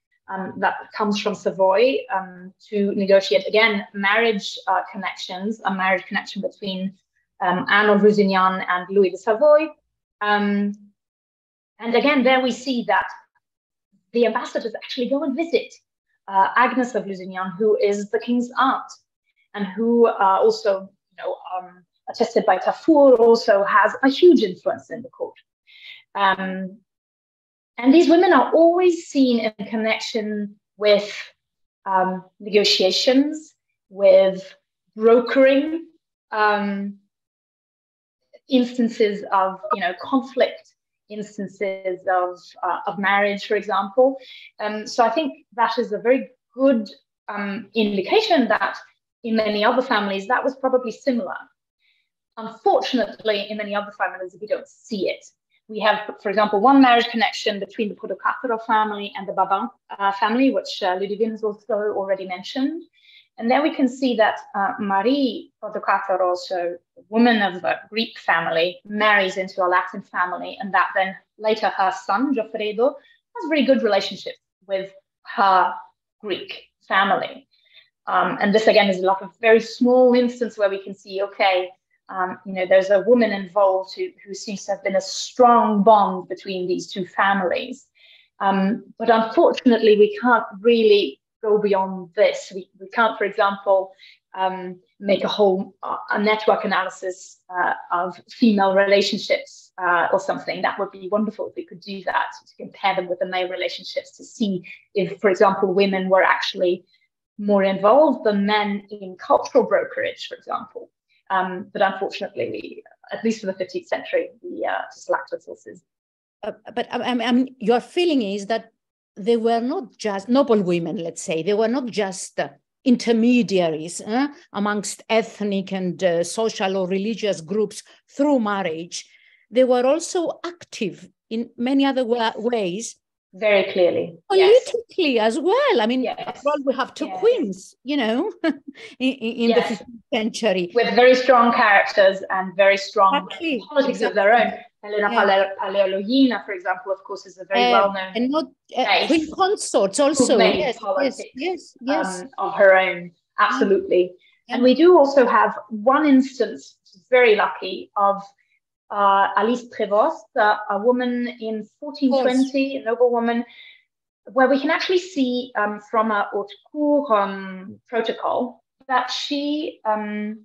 Speaker 2: that comes from Savoy to negotiate, again, marriage connections, a marriage connection between Anne of Lusignan and Louis de Savoy. And again, there we see that the ambassadors actually go and visit Agnes of Lusignan, who is the king's aunt, and who also, attested by Tafour, also has a huge influence in the court. And these women are always seen in connection with negotiations, with brokering, instances of conflict, instances of marriage, for example. So I think that is a very good indication that in many other families that was probably similar. Unfortunately, in many other families, we don't see it. We have, for example, one marriage connection between the Papacostas family and the Babin family, which Ludivine has also already mentioned. And there we can see that Marie Papacostas, a woman of a Greek family, marries into a Latin family, and that then later her son, Goffredo, has very good relationships with her Greek family. And this, again, is like a very small instance where we can see, okay, there's a woman involved who seems to have been a strong bond between these two families. But unfortunately, we can't really go beyond this. We can't, for example, make a network analysis of female relationships or something. That would be wonderful if we could do that, to compare them with the male relationships, to see if, for example, women were actually more involved than men in cultural brokerage, for example. But unfortunately, at least for the 15th century, we just lacked resources.
Speaker 3: But your feeling is that they were not just noble women, let's say. They were not just intermediaries amongst ethnic and social or religious groups through marriage. They were also active in many other ways.
Speaker 2: Very clearly.
Speaker 3: Politically, yes. As well. I mean,
Speaker 2: yes.
Speaker 3: After all, we have two queens, in the 15th century.
Speaker 2: With very strong characters and very strong politics of their own. Helena Paleologina, for example, of course, is a very well-known
Speaker 3: and not queen consorts also.
Speaker 2: Yes, of her own, absolutely. And we do also have one instance, very lucky, of Alice Prévost, a woman in 1420, a noble woman, where we can actually see from a haute cour protocol that she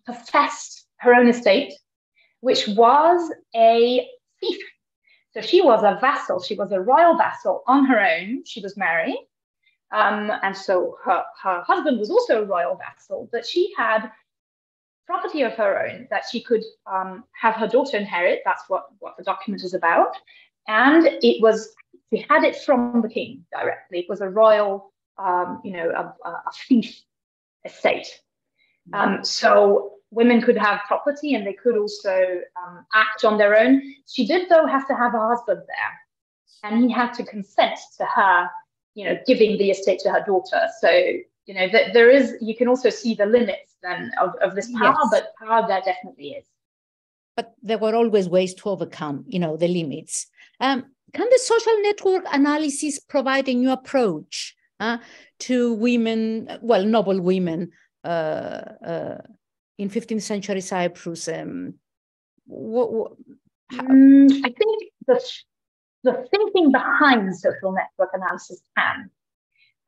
Speaker 2: possessed her own estate, which was a fief. So she was a vassal. She was a royal vassal on her own. She was married. And so her husband was also a royal vassal, but she had property of her own that she could have her daughter inherit. That's what the document is about. And she had it from the king directly. It was a royal, a fief estate. So women could have property and they could also act on their own. She did, though, have to have a husband there. And he had to consent to her, giving the estate to her daughter. So, you can also see the limits then of this power, but power there definitely is.
Speaker 3: But there were always ways to overcome, the limits. Can the social network analysis provide a new approach to women, noble women, in 15th century Cyprus? I
Speaker 2: think the thinking behind social network analysis can.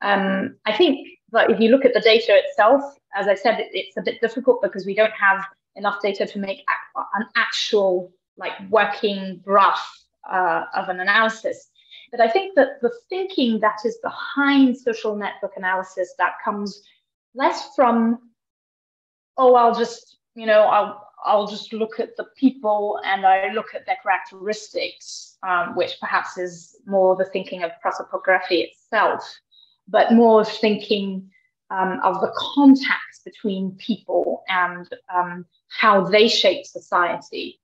Speaker 2: I think that if you look at the data itself, as I said, it's a bit difficult because we don't have enough data to make an actual working graph of an analysis. But I think that the thinking that is behind social network analysis that comes less from, oh, I'll just look at the people and I look at their characteristics, which perhaps is more the thinking of prosopography itself, but more thinking of the contacts between people and how they shape society.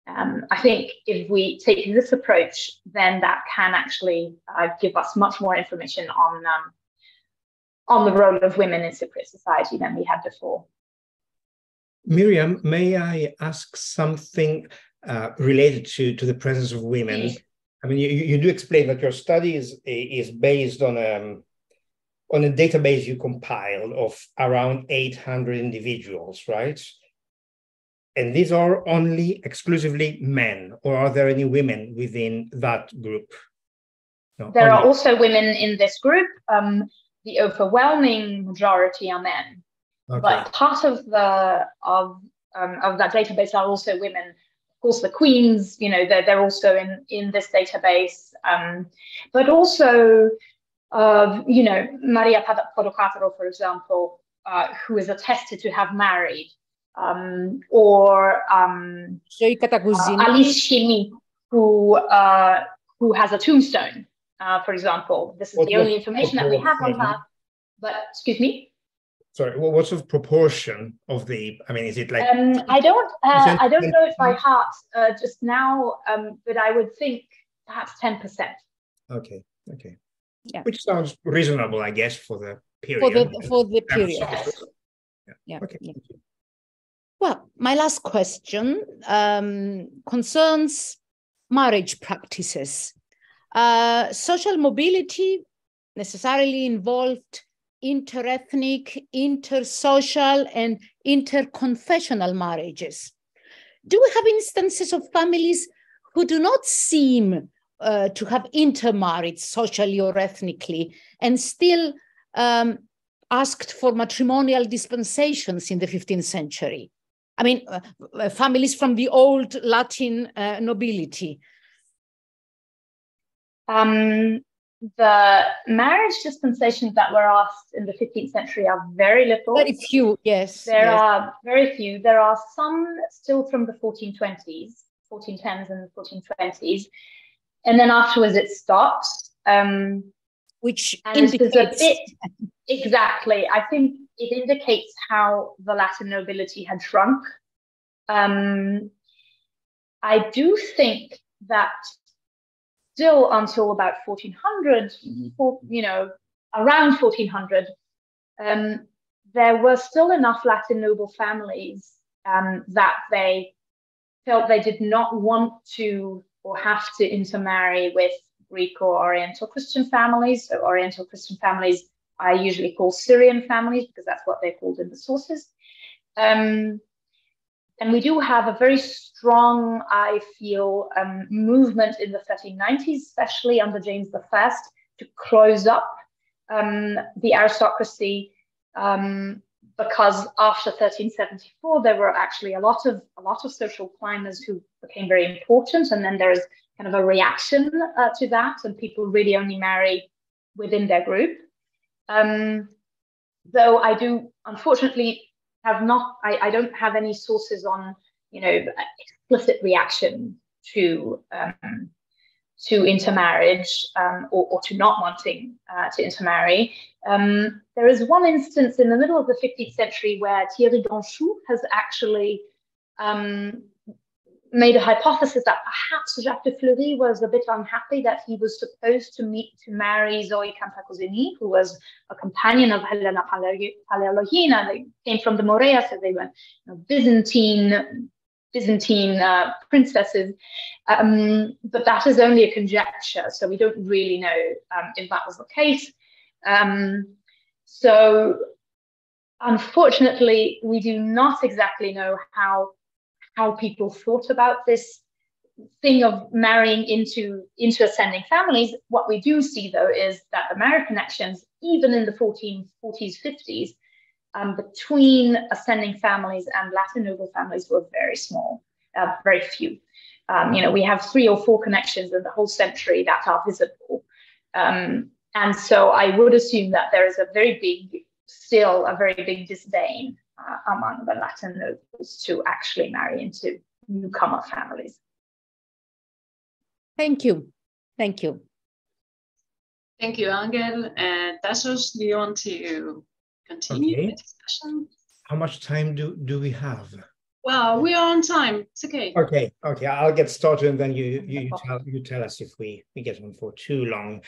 Speaker 2: I think if we take this approach, then that can actually give us much more information on the role of women in Cypriot society than we had before.
Speaker 4: Miriam, may I ask something related to the presence of women?
Speaker 2: Please.
Speaker 4: I mean, you do explain that your study is based on a database you compiled of around 800 individuals, right? And these are only exclusively men, or are there any women within that group? No,
Speaker 2: there are also women in this group. The overwhelming majority are men. Okay. But part of that database are also women. Of course, the queens, they're also in this database. But also, Maria Papacostas, for example, who is attested to have married, or Alice Chimi, who has a tombstone, for example. This is the only information that we have on her. But excuse me.
Speaker 4: Sorry, what sort of proportion of the? I mean, is it like?
Speaker 2: I don't know it by heart just now, but I would think perhaps 10%.
Speaker 4: Okay. Yeah. Which sounds reasonable, I guess, for the period.
Speaker 3: For the period.
Speaker 2: Yes.
Speaker 3: Yeah.
Speaker 4: Okay.
Speaker 3: Yeah. Well, my last question concerns marriage practices. Social mobility necessarily involved interethnic, intersocial, and interconfessional marriages. Do we have instances of families who do not seem to have intermarried socially or ethnically and still asked for matrimonial dispensations in the 15th century? I mean, families from the old Latin nobility.
Speaker 2: The marriage dispensations that were asked in the 15th century are very little.
Speaker 3: Very few, yes.
Speaker 2: There are very few. There are some still from the 1420s, 1410s and 1420s. And then afterwards it stops.
Speaker 3: Which
Speaker 2: indicates... Exactly. I think it indicates how the Latin nobility had shrunk. I do think that still until about 1400, around 1400, there were still enough Latin noble families that they felt they did not want to or have to intermarry with Greek or Oriental Christian families. So Oriental Christian families I usually call Syrian families because that's what they're called in the sources. And we do have a very strong, I feel, movement in the 1390s, especially under James I, to close up the aristocracy, because after 1374 there were actually a lot of social climbers who became very important, and then there is kind of a reaction to that, and people really only marry within their group. Though I do, unfortunately, I don't have any sources on, explicit reaction to intermarriage or to not wanting to intermarry. There is one instance in the middle of the 15th century where Thierry d'Anjou has actually made a hypothesis that perhaps Jacques de Fleury was a bit unhappy that he was supposed to marry Zoe Cantacuzeni, who was a companion of Helena Paleologina. They came from the Morea, so they were Byzantine princesses. But that is only a conjecture, so we don't really know if that was the case. So unfortunately, we do not exactly know how people thought about this thing of marrying into ascending families. What we do see, though, is that the marriage connections, even in the 1440s, 50s, between ascending families and Latin noble families were very small, very few. We have 3 or 4 connections in the whole century that are visible. And so I would assume that there is a very big disdain among the Latin nobles to actually marry into newcomer families.
Speaker 3: Thank you. Thank you.
Speaker 1: Thank you, Angel. And Tassos, do you want to continue the discussion?
Speaker 4: How much time do we have?
Speaker 1: Well, we are on time. It's okay.
Speaker 4: Okay. I'll get started, and then you tell us if we get on for too long.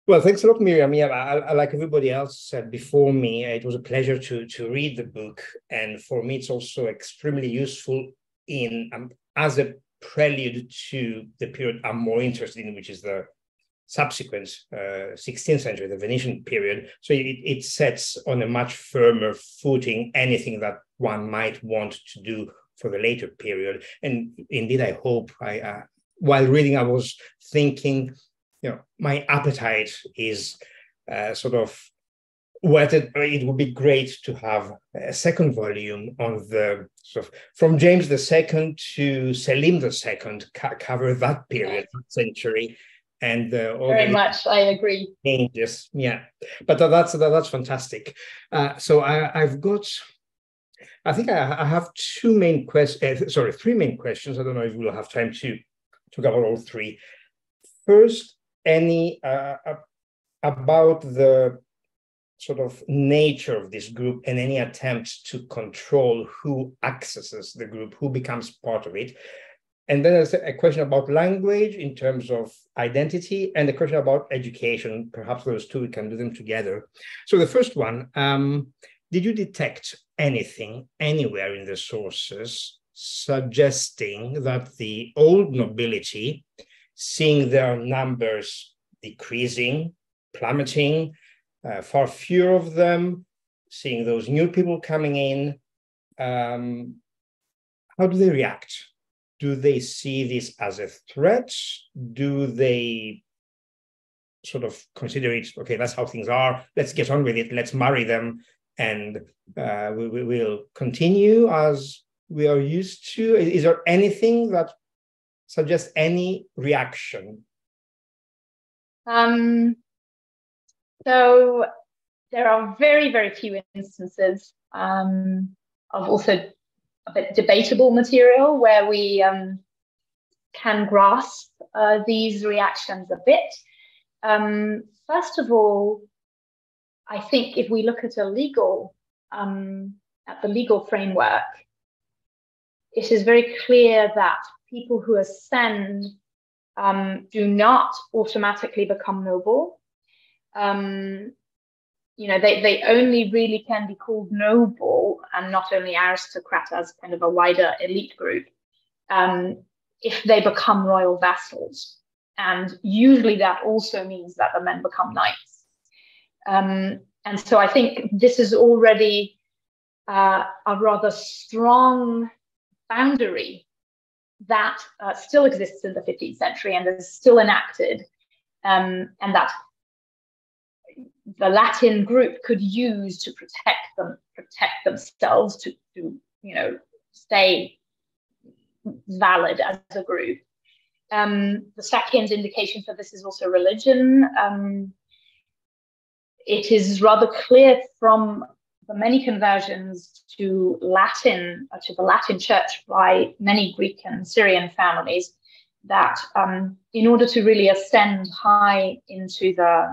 Speaker 4: Well, thanks a lot, Miriam. Yeah, I like everybody else said before me, it was a pleasure to read the book, and for me, it's also extremely useful in as a prelude to the period I'm more interested in, which is the subsequent 16th century, the Venetian period. So it sets on a much firmer footing anything that one might want to do for the later period. And indeed, I hope while reading, I was thinking, my appetite is sort of whether it would be great to have a second volume on the sort of from James II to Selim II, cover that period, century. And
Speaker 2: very much, I agree.
Speaker 4: Changes, yeah, but that's fantastic. So I've got, I think I have 3 main questions. I don't know if we'll have time to talk about all 3. First, any about the sort of nature of this group and any attempt to control who accesses the group, who becomes part of it. And then there's a question about language in terms of identity, and a question about education. Perhaps those 2, we can do them together. So the first one, did you detect anything anywhere in the sources suggesting that the old nobility, seeing their numbers decreasing, plummeting, far fewer of them, seeing those new people coming in, how do they react? Do they see this as a threat? Do they sort of consider it, okay, that's how things are, let's get on with it, let's marry them, and we will continue as we are used to? Is there anything that suggests any reaction?
Speaker 2: So there are very, very few instances of also a bit debatable material where we can grasp these reactions a bit. First of all, I think if we look at the legal framework, it is very clear that people who ascend do not automatically become noble. They only really can be called noble and not only aristocrat as kind of a wider elite group if they become royal vassals. And usually that also means that the men become knights. And so I think this is already a rather strong boundary that still exists in the 15th century and is still enacted, and that the Latin group could use to protect themselves, to stay valid as a group. The second indication for this is also religion. It is rather clear from the many conversions to the Latin Church by many Greek and Syrian families that in order to really ascend high into the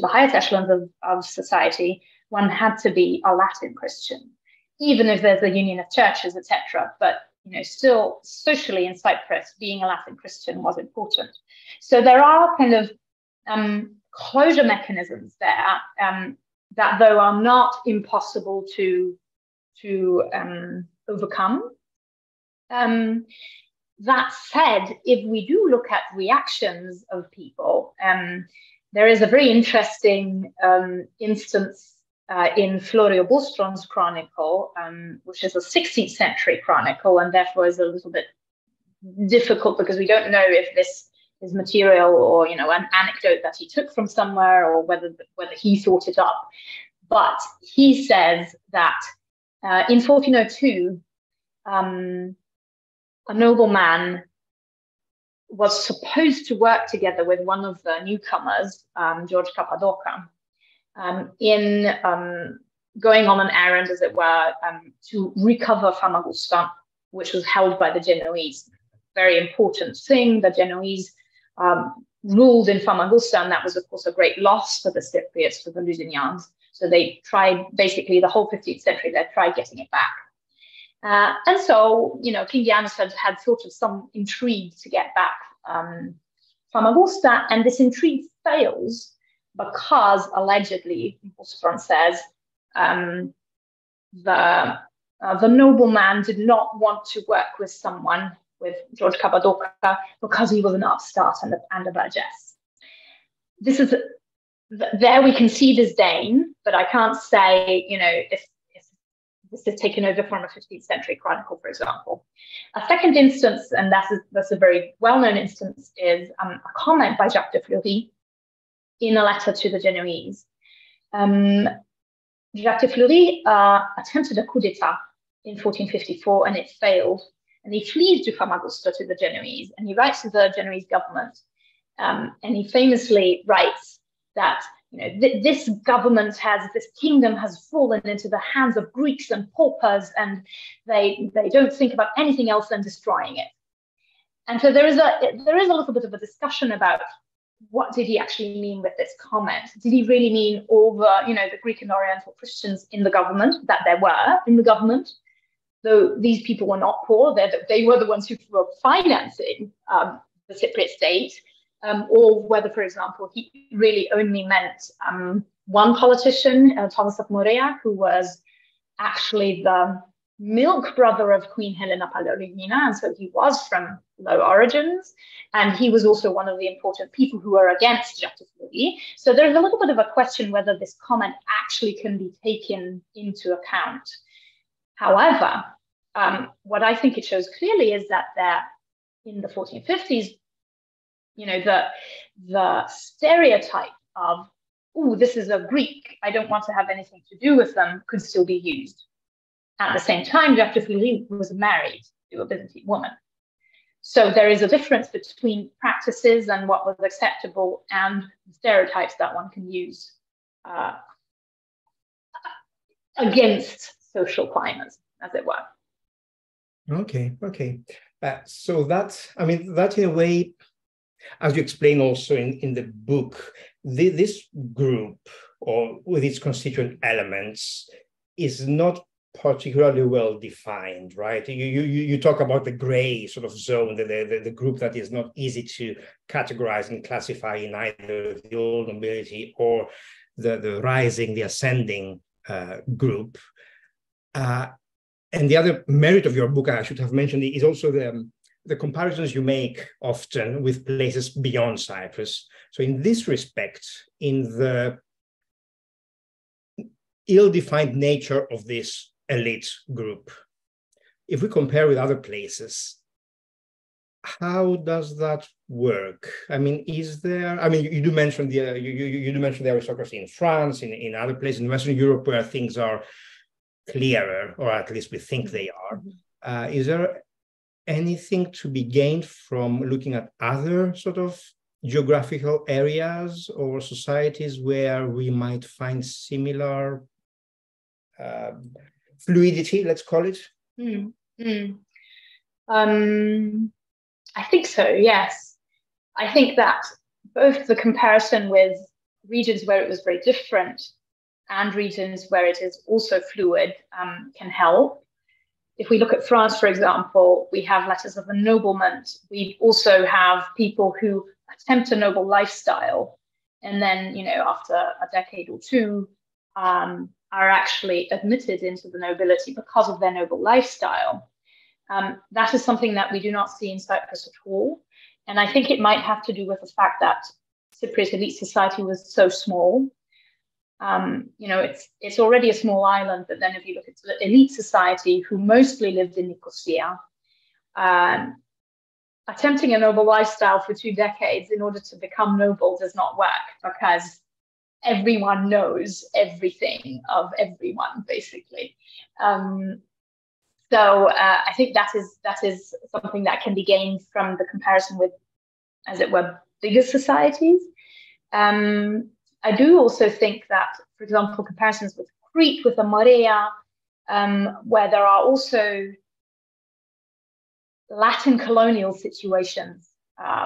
Speaker 2: highest echelons of society, one had to be a Latin Christian, even if there's a union of churches, etc. But still socially in Cyprus, being a Latin Christian was important. So there are kind of closure mechanisms there that, though, are not impossible to overcome. That said, if we do look at reactions of people, there is a very interesting instance in Florio Bostron's chronicle, which is a 16th century chronicle, and therefore is a little bit difficult because we don't know if this is material or, you know, an anecdote that he took from somewhere, or whether he thought it up. But he says that in 1402, a nobleman was supposed to work together with one of the newcomers, George Cappadoca, in going on an errand, as it were, to recover Famagusta, which was held by the Genoese. Very important thing. The Genoese ruled in Famagusta, and that was, of course, a great loss for the Cypriots, for the Lusinians. So they tried, basically, the whole 15th century, they tried getting it back. And so, you know, King Giannis had sort of some intrigue to get back Famagusta, and this intrigue fails because, allegedly, Bospron says, the nobleman did not want to work with someone, with George Cappadoca, because he was an upstart and a burgess. This is, there we can see disdain, but I can't say, you know, if this is taken over from a 15th century chronicle, for example. A second instance, and that's a very well-known instance, is a comment by Jacques de Fleury in a letter to the Genoese. Jacques de Fleury attempted a coup d'etat in 1454, and it failed. And he flees to Famagusta, to the Genoese, and he writes to the Genoese government. And he famously writes that, you know, this government this kingdom has fallen into the hands of Greeks and paupers, and they don't think about anything else than destroying it. And so there is a little bit of a discussion about what did he actually mean with this comment. Did he really mean all the, you know, the Greek and Oriental Christians in the government, that there were in the government, though these people were not poor, they were the ones who were financing the Cypriot state, or whether, for example, he really only meant one politician, Thomas of Morea, who was actually the milk brother of Queen Helena Palaiologina, and so he was from low origins, and he was also one of the important people who were against Jacques de Fleury. So there's a little bit of a question whether this comment actually can be taken into account. However, what I think it shows clearly is that there, in the 1450s, you know, the stereotype of, oh, this is a Greek, I don't want to have anything to do with them, could still be used. At the same time, Jacques de Fleury was married to a Byzantine woman. So there is a difference between practices and what was acceptable and stereotypes that one can use against social climates, as it were.
Speaker 4: Okay. So that, I mean, that in a way, as you explain also in the book, this group, or with its constituent elements, is not particularly well defined, right? You talk about the gray sort of zone, the group that is not easy to categorize and classify in either the old nobility or the rising, the ascending group. And the other merit of your book, I should have mentioned, is also the comparisons you make often with places beyond Cyprus. So in this respect, in the ill-defined nature of this elite group, if we compare with other places, how does that work? I mean, is there, I mean, you do mention the aristocracy in France, in other places in Western Europe where things are clearer, or at least we think they are. Is there anything to be gained from looking at other sort of geographical areas or societies where we might find similar fluidity, let's call it?
Speaker 2: I think so, yes. I think that both the comparison with regions where it was very different and regions where it is also fluid can help. If we look at France, for example, we have letters of ennoblement. We also have people who attempt a noble lifestyle, and then, you know, after a decade or two, are actually admitted into the nobility because of their noble lifestyle. That is something that we do not see in Cyprus at all. And I think it might have to do with the fact that Cypriot elite society was so small. You know, it's already a small island, but then if you look at the elite society, who mostly lived in Nicosia, attempting a noble lifestyle for 2 decades in order to become noble does not work, because everyone knows everything of everyone, basically. So I think that is something that can be gained from the comparison with, as it were, bigger societies. I do also think that, for example, comparisons with Crete, with the Morea, where there are also Latin colonial situations,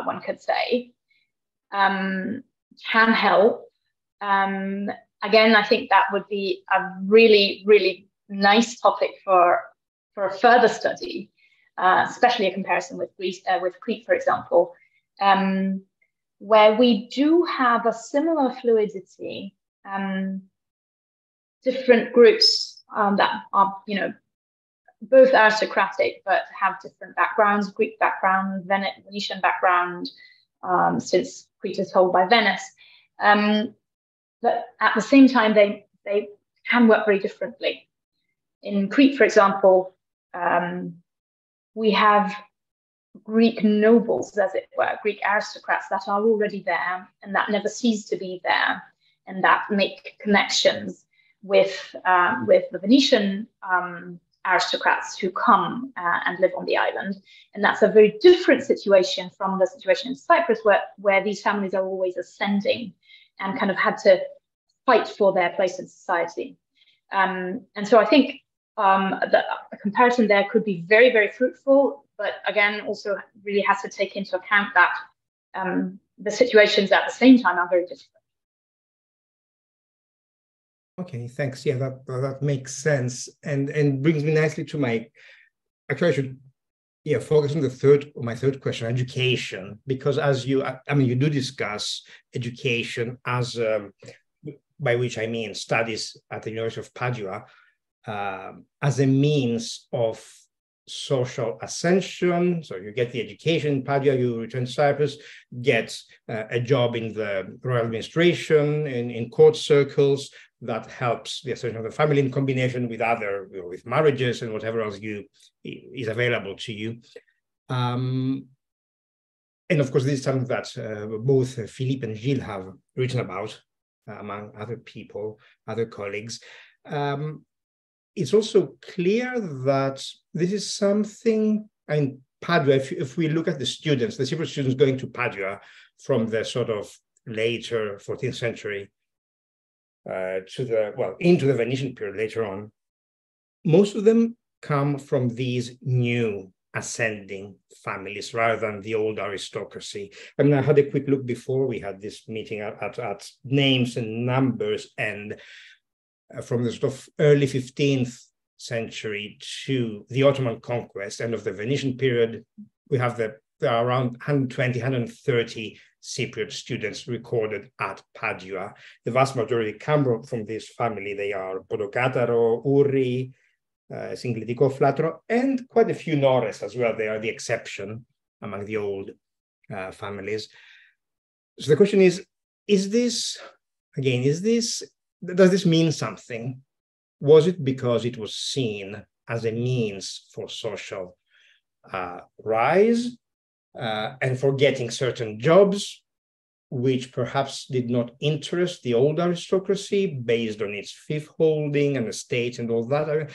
Speaker 2: one could say, can help. Again, I think that would be a really, really nice topic for a further study, especially a comparison with Greece, with Crete, for example, where we do have a similar fluidity, different groups that are, both aristocratic but have different backgrounds, Greek background, Venetian background, since Crete is held by Venice. But at the same time, they can work very differently. In Crete, for example, we have Greek nobles, as it were, Greek aristocrats that are already there and that never cease to be there, and that make connections with the Venetian aristocrats who come and live on the island. And that's a very different situation from the situation in Cyprus, where these families are always ascending and kind of had to fight for their place in society. And so I think that a comparison there could be very, very fruitful, but again, also really has to take into account that the situations at the same time are very different.
Speaker 4: Okay, thanks. Yeah, that makes sense, and brings me nicely to my. Actually, I should focus on my third question, education, because as you do discuss education as by which I mean studies at the University of Padua as a means of social ascension. So you get the education in Padua, you return to Cyprus, get a job in the royal administration, in court circles. That helps the ascension of the family in combination with other, with marriages and whatever else is available to you. And of course, this is something that both Philippe and Gilles have written about, among other people, other colleagues. It's also clear that this is something, in Padua, if we look at the students, the Cypriot students going to Padua from the sort of later 14th century into the Venetian period later on, most of them come from these new ascending families rather than the old aristocracy. I mean, I had a quick look before we had this meeting at names and numbers, and from the sort of early 15th century to the Ottoman conquest, end of the Venetian period, there are around 120, 130 Cypriot students recorded at Padua. The vast majority come from this family. They are Podokataro, Uri, Singlitico, Flatro, and quite a few Nores as well. They are the exception among the old families. So the question is this, does this mean something? Was it because it was seen as a means for social rise and for getting certain jobs, which perhaps did not interest the old aristocracy based on its fief holding and estate and all that?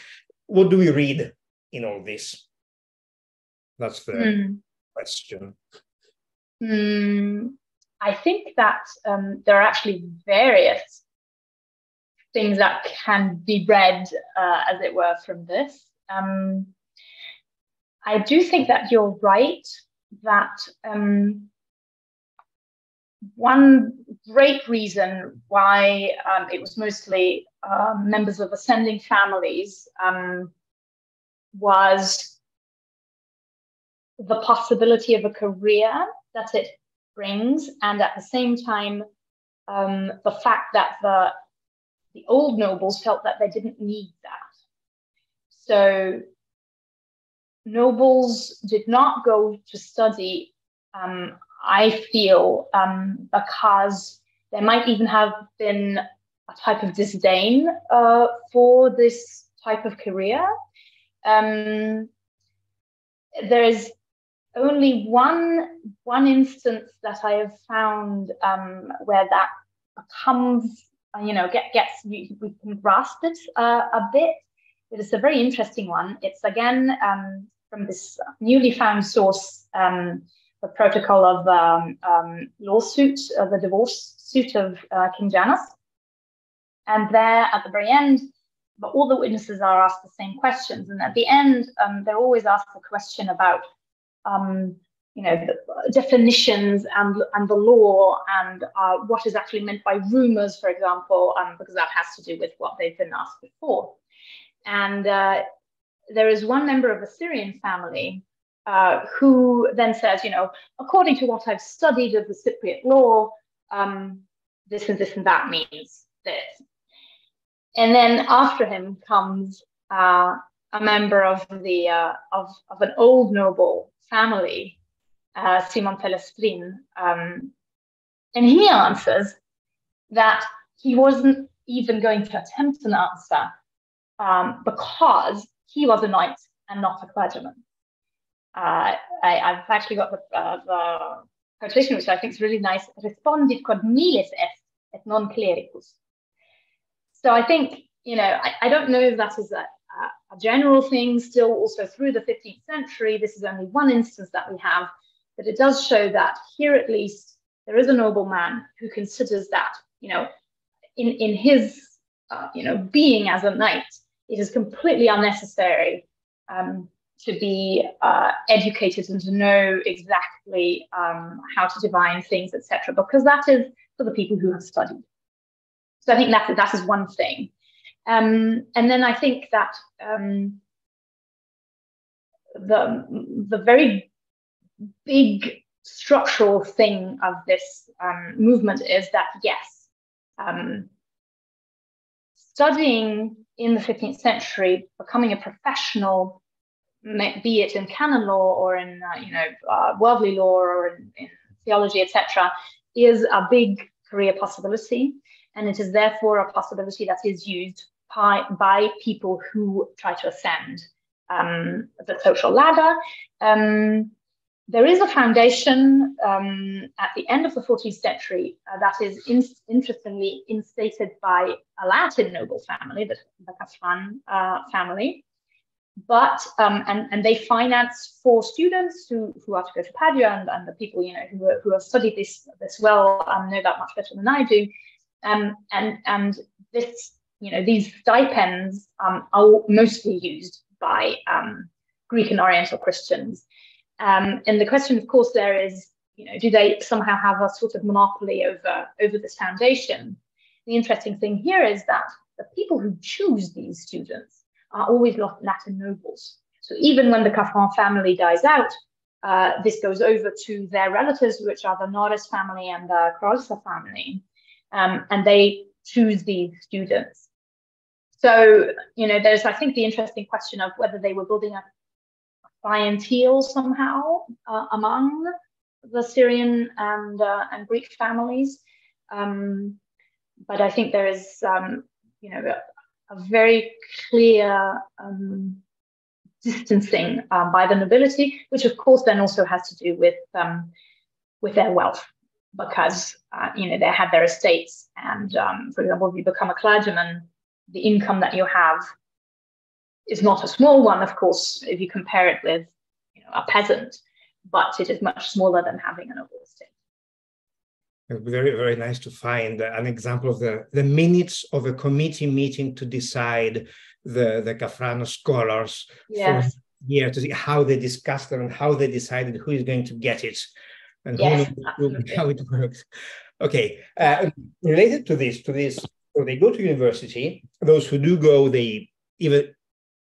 Speaker 4: What do we read in all this? That's the question.
Speaker 2: I think that there are actually various things that can be read, as it were, from this. I do think that you're right, that one great reason why it was mostly members of ascending families was the possibility of a career that it brings, and at the same time, the fact that the old nobles felt that they didn't need that. So nobles did not go to study, I feel, because there might even have been a type of disdain for this type of career. There is only one instance that I have found where that becomes, we can grasp it a bit. It is a very interesting one. It's again from this newly found source, the protocol of lawsuit, the divorce suit of King Janus. And there at the very end, but all the witnesses are asked the same questions. And at the end, they're always asked a question about, the definitions and the law and what is actually meant by rumors, for example, because that has to do with what they've been asked before. And there is one member of the Syrian family who then says, according to what I've studied of the Cypriot law, this and this and that means this. And then after him comes a member of the of an old noble family, Simon Pelestrin, and he answers that he wasn't even going to attempt an answer because he was a knight and not a clergyman. I've actually got the quotation, which I think is really nice. Respondit quod miles est, et non clericus. So I think, I don't know if that is a general thing still also through the 15th century. This is only one instance that we have, but it does show that here at least there is a nobleman who considers that, in his, being as a knight, it is completely unnecessary to be educated and to know exactly how to divine things, etc., because that is for the people who have studied. So I think that is one thing. And then I think that the very big structural thing of this movement is that, yes, studying in the 15th century, becoming a professional, be it in canon law or in worldly law or in theology, etc., is a big career possibility. And it is therefore a possibility that is used by people who try to ascend the social ladder. There is a foundation at the end of the 14th century that is interestingly instated by a Latin noble family, the Cafran family. But and they finance for students who are to go to Padua, and the people who have studied this well know that much better than I do. And this, these stipends are mostly used by Greek and Oriental Christians. And the question, of course, there is, do they somehow have a sort of monopoly over this foundation? The interesting thing here is that the people who choose these students are always Latin nobles. So even when the Cafran family dies out, this goes over to their relatives, which are the Norris family and the Crosa family. And they choose these students. So, there's, I think, the interesting question of whether they were building a clientele somehow among the Syrian and Greek families. But I think there is, a very clear distancing by the nobility, which of course then also has to do with their wealth. Because they had their estates, and for example, if you become a clergyman, the income that you have is not a small one, of course, if you compare it with a peasant, but it is much smaller than having a noble estate.
Speaker 4: Very, very nice to find an example of the minutes of a committee meeting to decide the Cafrano scholars for year to see how they discussed them and how they decided who is going to get it. And how it works. Okay, related to this, so they go to university. Those who do go, they either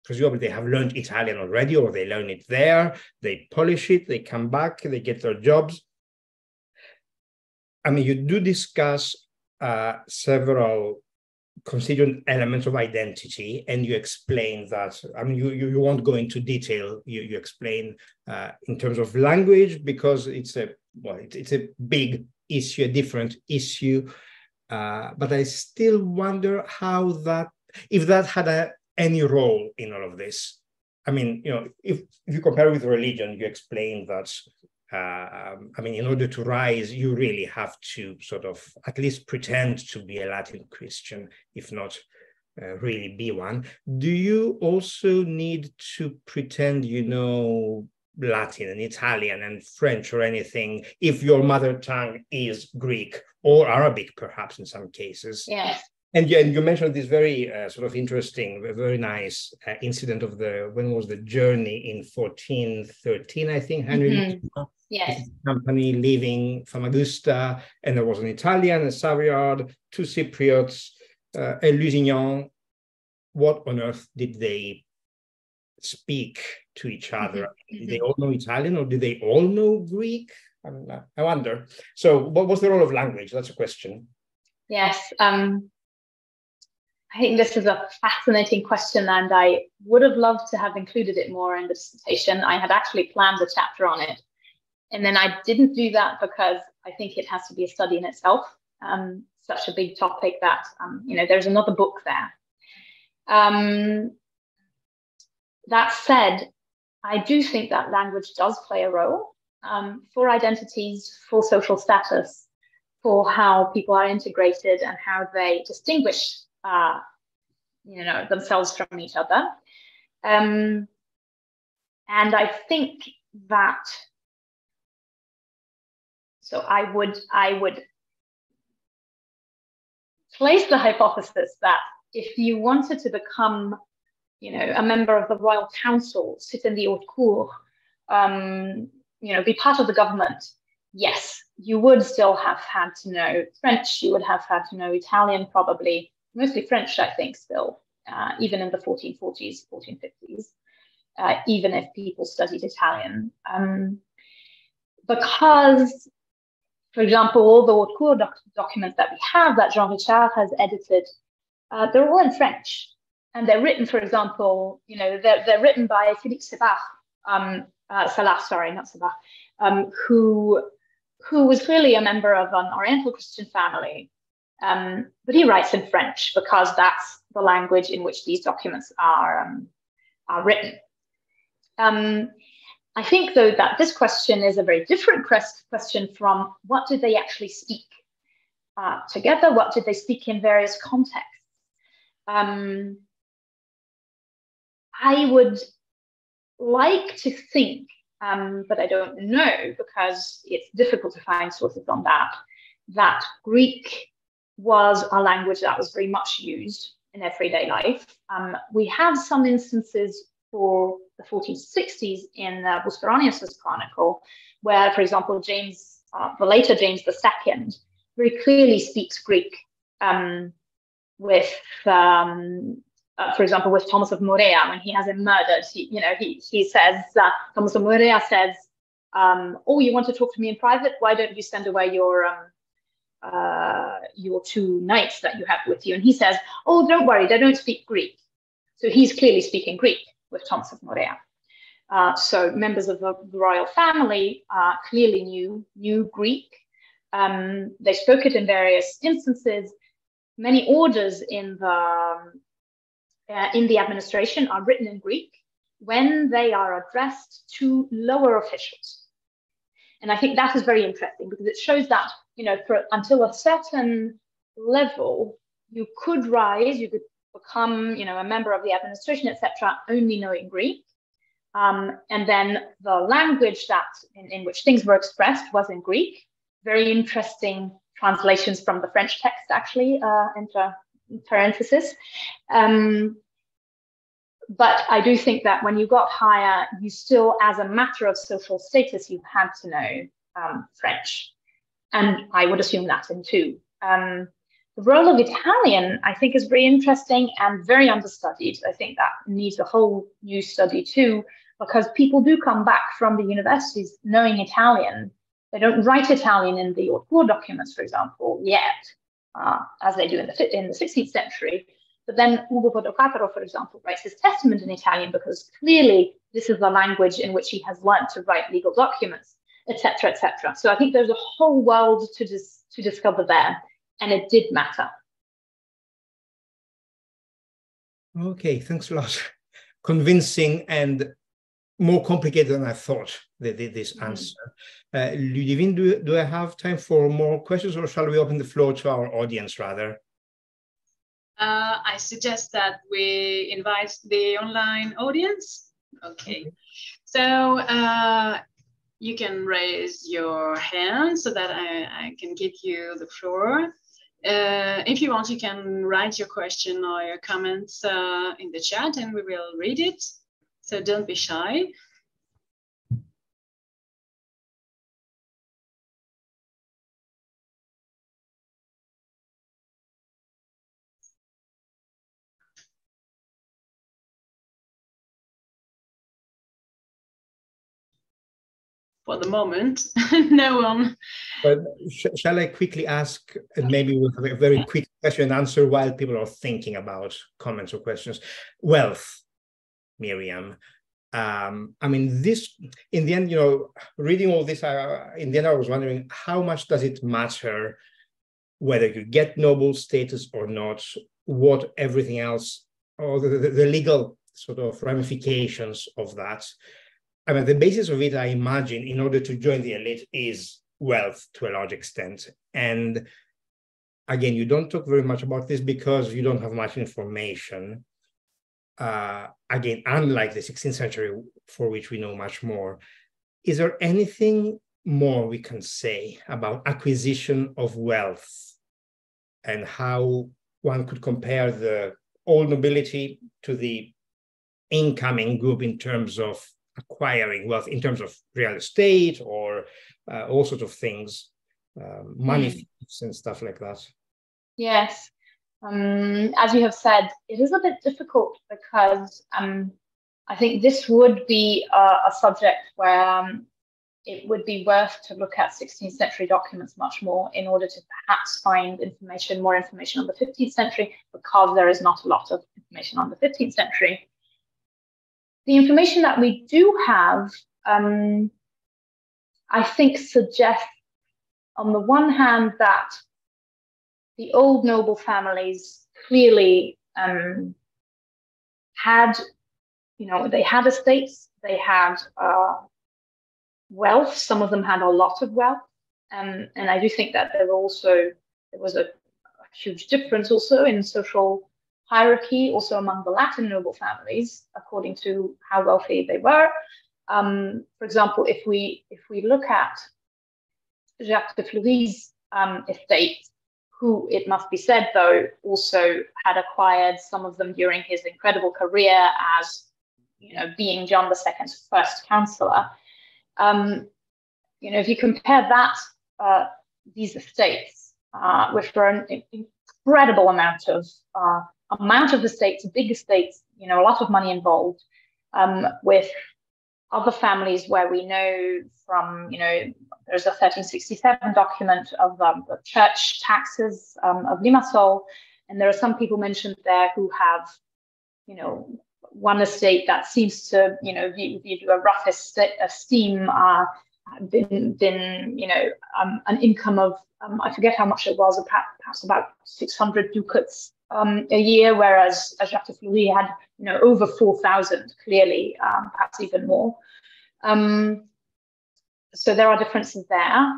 Speaker 4: presumably they have learned Italian already, or they learn it there. They polish it. They come back. They get their jobs. I mean, you do discuss several constituent elements of identity, and you explain that. I mean, you won't go into detail. You explain in terms of language, because it's a big issue, a different issue. But I still wonder if that had any role in all of this. I mean, if you compare with religion, you explain that, I mean, in order to rise, you really have to sort of at least pretend to be a Latin Christian, if not really be one. Do you also need to pretend you know Latin and Italian and French or anything if your mother tongue is Greek or Arabic, perhaps in some cases?
Speaker 2: Yes.
Speaker 4: And you mentioned this very sort of interesting, very nice incident of when was the journey in 1413, I think, Henry
Speaker 2: Yes.
Speaker 4: company leaving Famagusta, and there was an Italian, a Savoyard, two Cypriots, a Lusignan. What on earth did they speak to each other? Did they all know Italian, or did they all know Greek? I wonder. So what was the role of language? That's a question.
Speaker 2: Yes. I think this is a fascinating question, and I would have loved to have included it more in the dissertation. I had actually planned a chapter on it, and then I didn't do that because I think it has to be a study in itself. Such a big topic that, there's another book there. That said, I do think that language does play a role for identities, for social status, for how people are integrated and how they distinguish themselves from each other. And I think that, so I would place the hypothesis that if you wanted to become, a member of the royal council, sit in the haute cour, be part of the government, yes, you would still have had to know French, you would have had to know Italian, probably, mostly French, I think, still, even in the 1440s, 1450s, even if people studied Italian. Because, for example, all the haute cour documents that we have that Jean Richard has edited, they're all in French. And they're written, for example, they're written by Philippe Salah, who was clearly a member of an Oriental Christian family. But he writes in French because that's the language in which these documents are written. I think, though, that this question is a very different question from what did they actually speak together? What did they speak in various contexts? I would like to think, but I don't know because it's difficult to find sources on that Greek was a language that was very much used in everyday life. We have some instances for the 1460s in Bouscaronius's chronicle, where, for example, James, the later James II, very clearly speaks Greek with, for example, with Thomas of Morea when he has him murdered. He says, Thomas of Morea says, "Oh, you want to talk to me in private? Why don't you send away your two knights that you have with you?" And he says, "Oh, don't worry, they don't speak Greek." So he's clearly speaking Greek with Thomas of Morea. So members of the royal family clearly knew Greek. They spoke it in various instances. Many orders in the administration are written in Greek when they are addressed to lower officials. And I think that is very interesting because it shows that, until a certain level, you could rise, you could become, a member of the administration, etc., only knowing Greek. And then the language that in which things were expressed was in Greek. Very interesting translations from the French text, actually, into parenthesis. But I do think that when you got higher, you still, as a matter of social status, you had to know French. And I would assume Latin too. The role of Italian, I think, is very interesting and very understudied. I think that needs a whole new study too, because people do come back from the universities knowing Italian. They don't write Italian in the haute cour documents, for example, yet, as they do in the 16th century. But then Ugo Vodocaparo, for example, writes his testament in Italian because clearly this is the language in which he has learned to write legal documents, etc., etc. So I think there's a whole world to discover there, and it did matter.
Speaker 4: Okay, thanks a lot. convincing and more complicated than I thought, this answer. Ludivine, do I have time for more questions, or shall we open the floor to our audience rather?
Speaker 1: I suggest that we invite the online audience. Okay. So you can raise your hand so that I can give you the floor. If you want, you can write your question or your comments in the chat and we will read it. So don't be shy. For the moment, no one.
Speaker 4: But shall I quickly ask, and maybe we'll have a very quick question and answer while people are thinking about comments or questions. Wealth, Miriam. I mean, this, in the end, you know, reading all this, in the end, I was wondering, how much does it matter whether you get noble status or not, what everything else, or the legal sort of ramifications of that? I mean, the basis of it, I imagine, in order to join the elite is wealth to a large extent. And again, you don't talk very much about this because you don't have much information. Again, unlike the 16th century, for which we know much more. Is there anything more we can say about acquisition of wealth and how one could compare the old nobility to the incoming group in terms of acquiring wealth, in terms of real estate or all sorts of things, money thieves and stuff like that?
Speaker 2: Yes. As you have said, it is a bit difficult because I think this would be a subject where it would be worth to look at 16th century documents much more in order to perhaps find more information on the 15th century, because there is not a lot of information on the 15th century. The information that we do have, I think, suggests, on the one hand, that the old noble families clearly had, you know, they had estates, they had wealth. Some of them had a lot of wealth, and I do think that there was a huge difference also in social hierarchy, also among the Latin noble families, according to how wealthy they were. For example, if we look at Jacques de Fleury's estate, who, it must be said, though, also had acquired some of them during his incredible career as, you know, being John II's first counselor. You know, if you compare that, these estates, which were an incredible amount of estates, big estates, you know, a lot of money involved, with other families where we know from, you know, there's a 1367 document of the church taxes of Limassol, and there are some people mentioned there who have, you know, one estate that seems to, you know, viewed a rough esteem, been you know, an income of, I forget how much it was, perhaps about 600 ducats a year, whereas Jacques de Fleury had, you know, over 4,000, clearly, perhaps even more. So there are differences there.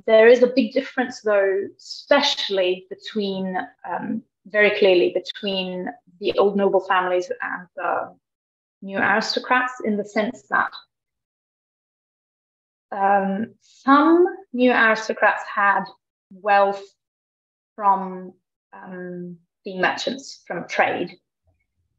Speaker 2: There is a big difference, though, especially between, very clearly, between the old noble families and the new aristocrats, in the sense that some new aristocrats had wealth from being merchants, from trade.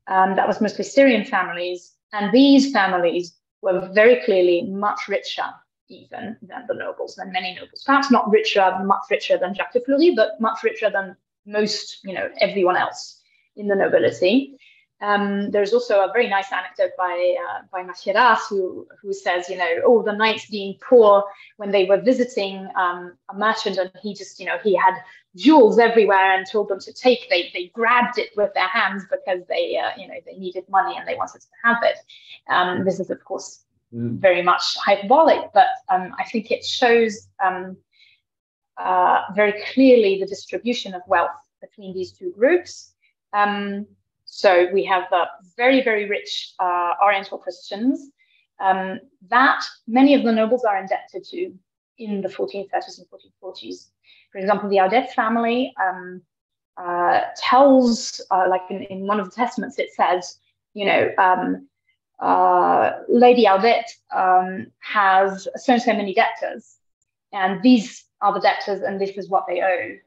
Speaker 2: That was mostly Syrian families, and these families were very clearly much richer even than the nobles, than many nobles. Perhaps not richer, much richer than Jacques de Fleury, but much richer than most, you know, everyone else in the nobility. There's also a very nice anecdote by Macheras, who says, you know, oh, the knights being poor when they were visiting a merchant, and he just, you know, he had jewels everywhere and told them to take. They grabbed it with their hands because they, you know, they needed money and they wanted to have it. This is, of course, very much hyperbolic, but I think it shows very clearly the distribution of wealth between these two groups. So we have very, very rich Oriental Christians that many of the nobles are indebted to in the 1430s and 1440s. For example, the Audet family tells, like in one of the testaments, it says, you know, Lady Audet has so and so many debtors, and these are the debtors, and this is what they owe.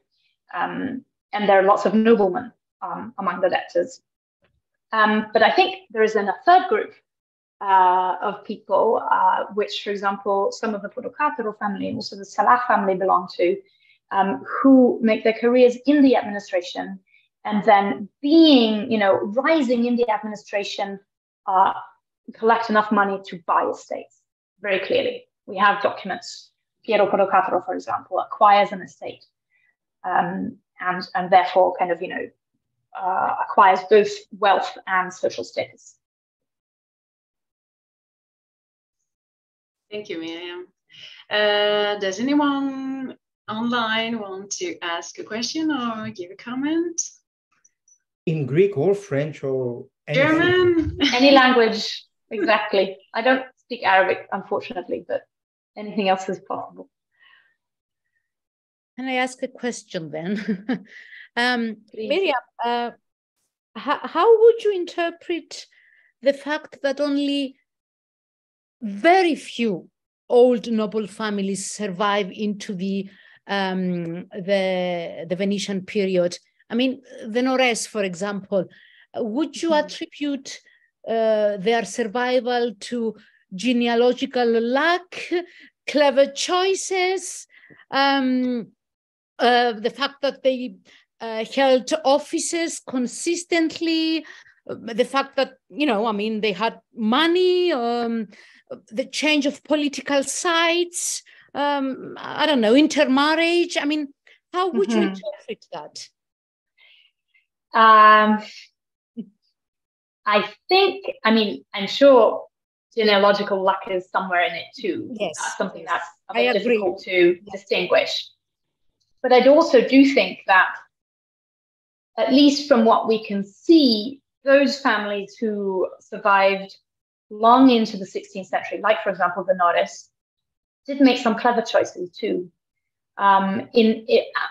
Speaker 2: And there are lots of noblemen among the debtors. But I think there is then a third group of people, which, for example, some of the Papacostas family and also the Salah family belong to, who make their careers in the administration, and then being, you know, rising in the administration, collect enough money to buy estates. Very clearly, we have documents. Piero Papacostas, for example, acquires an estate, and therefore, kind of, you know, acquires both wealth and social status.
Speaker 1: Thank you, Miriam. Does anyone online want to ask a question or give a comment?
Speaker 4: In Greek or French or anything?
Speaker 1: German?
Speaker 2: Any language, exactly. I don't speak Arabic, unfortunately, but anything else is possible.
Speaker 3: Can I ask a question then? Miriam, how would you interpret the fact that only very few old noble families survive into the Venetian period? I mean, the Nores, for example, would you attribute their survival to genealogical luck, clever choices, the fact that they held offices consistently, the fact that, you know, I mean, they had money, the change of political sides, I don't know, intermarriage? I mean, how would you interpret that?
Speaker 2: I think, I mean, I'm sure genealogical luck is somewhere in it too.
Speaker 3: Yes.
Speaker 2: That's something
Speaker 3: Yes.
Speaker 2: that's difficult to distinguish. But I also do think that, at least from what we can see, those families who survived long into the 16th century, like, for example, the Norris, did make some clever choices too, and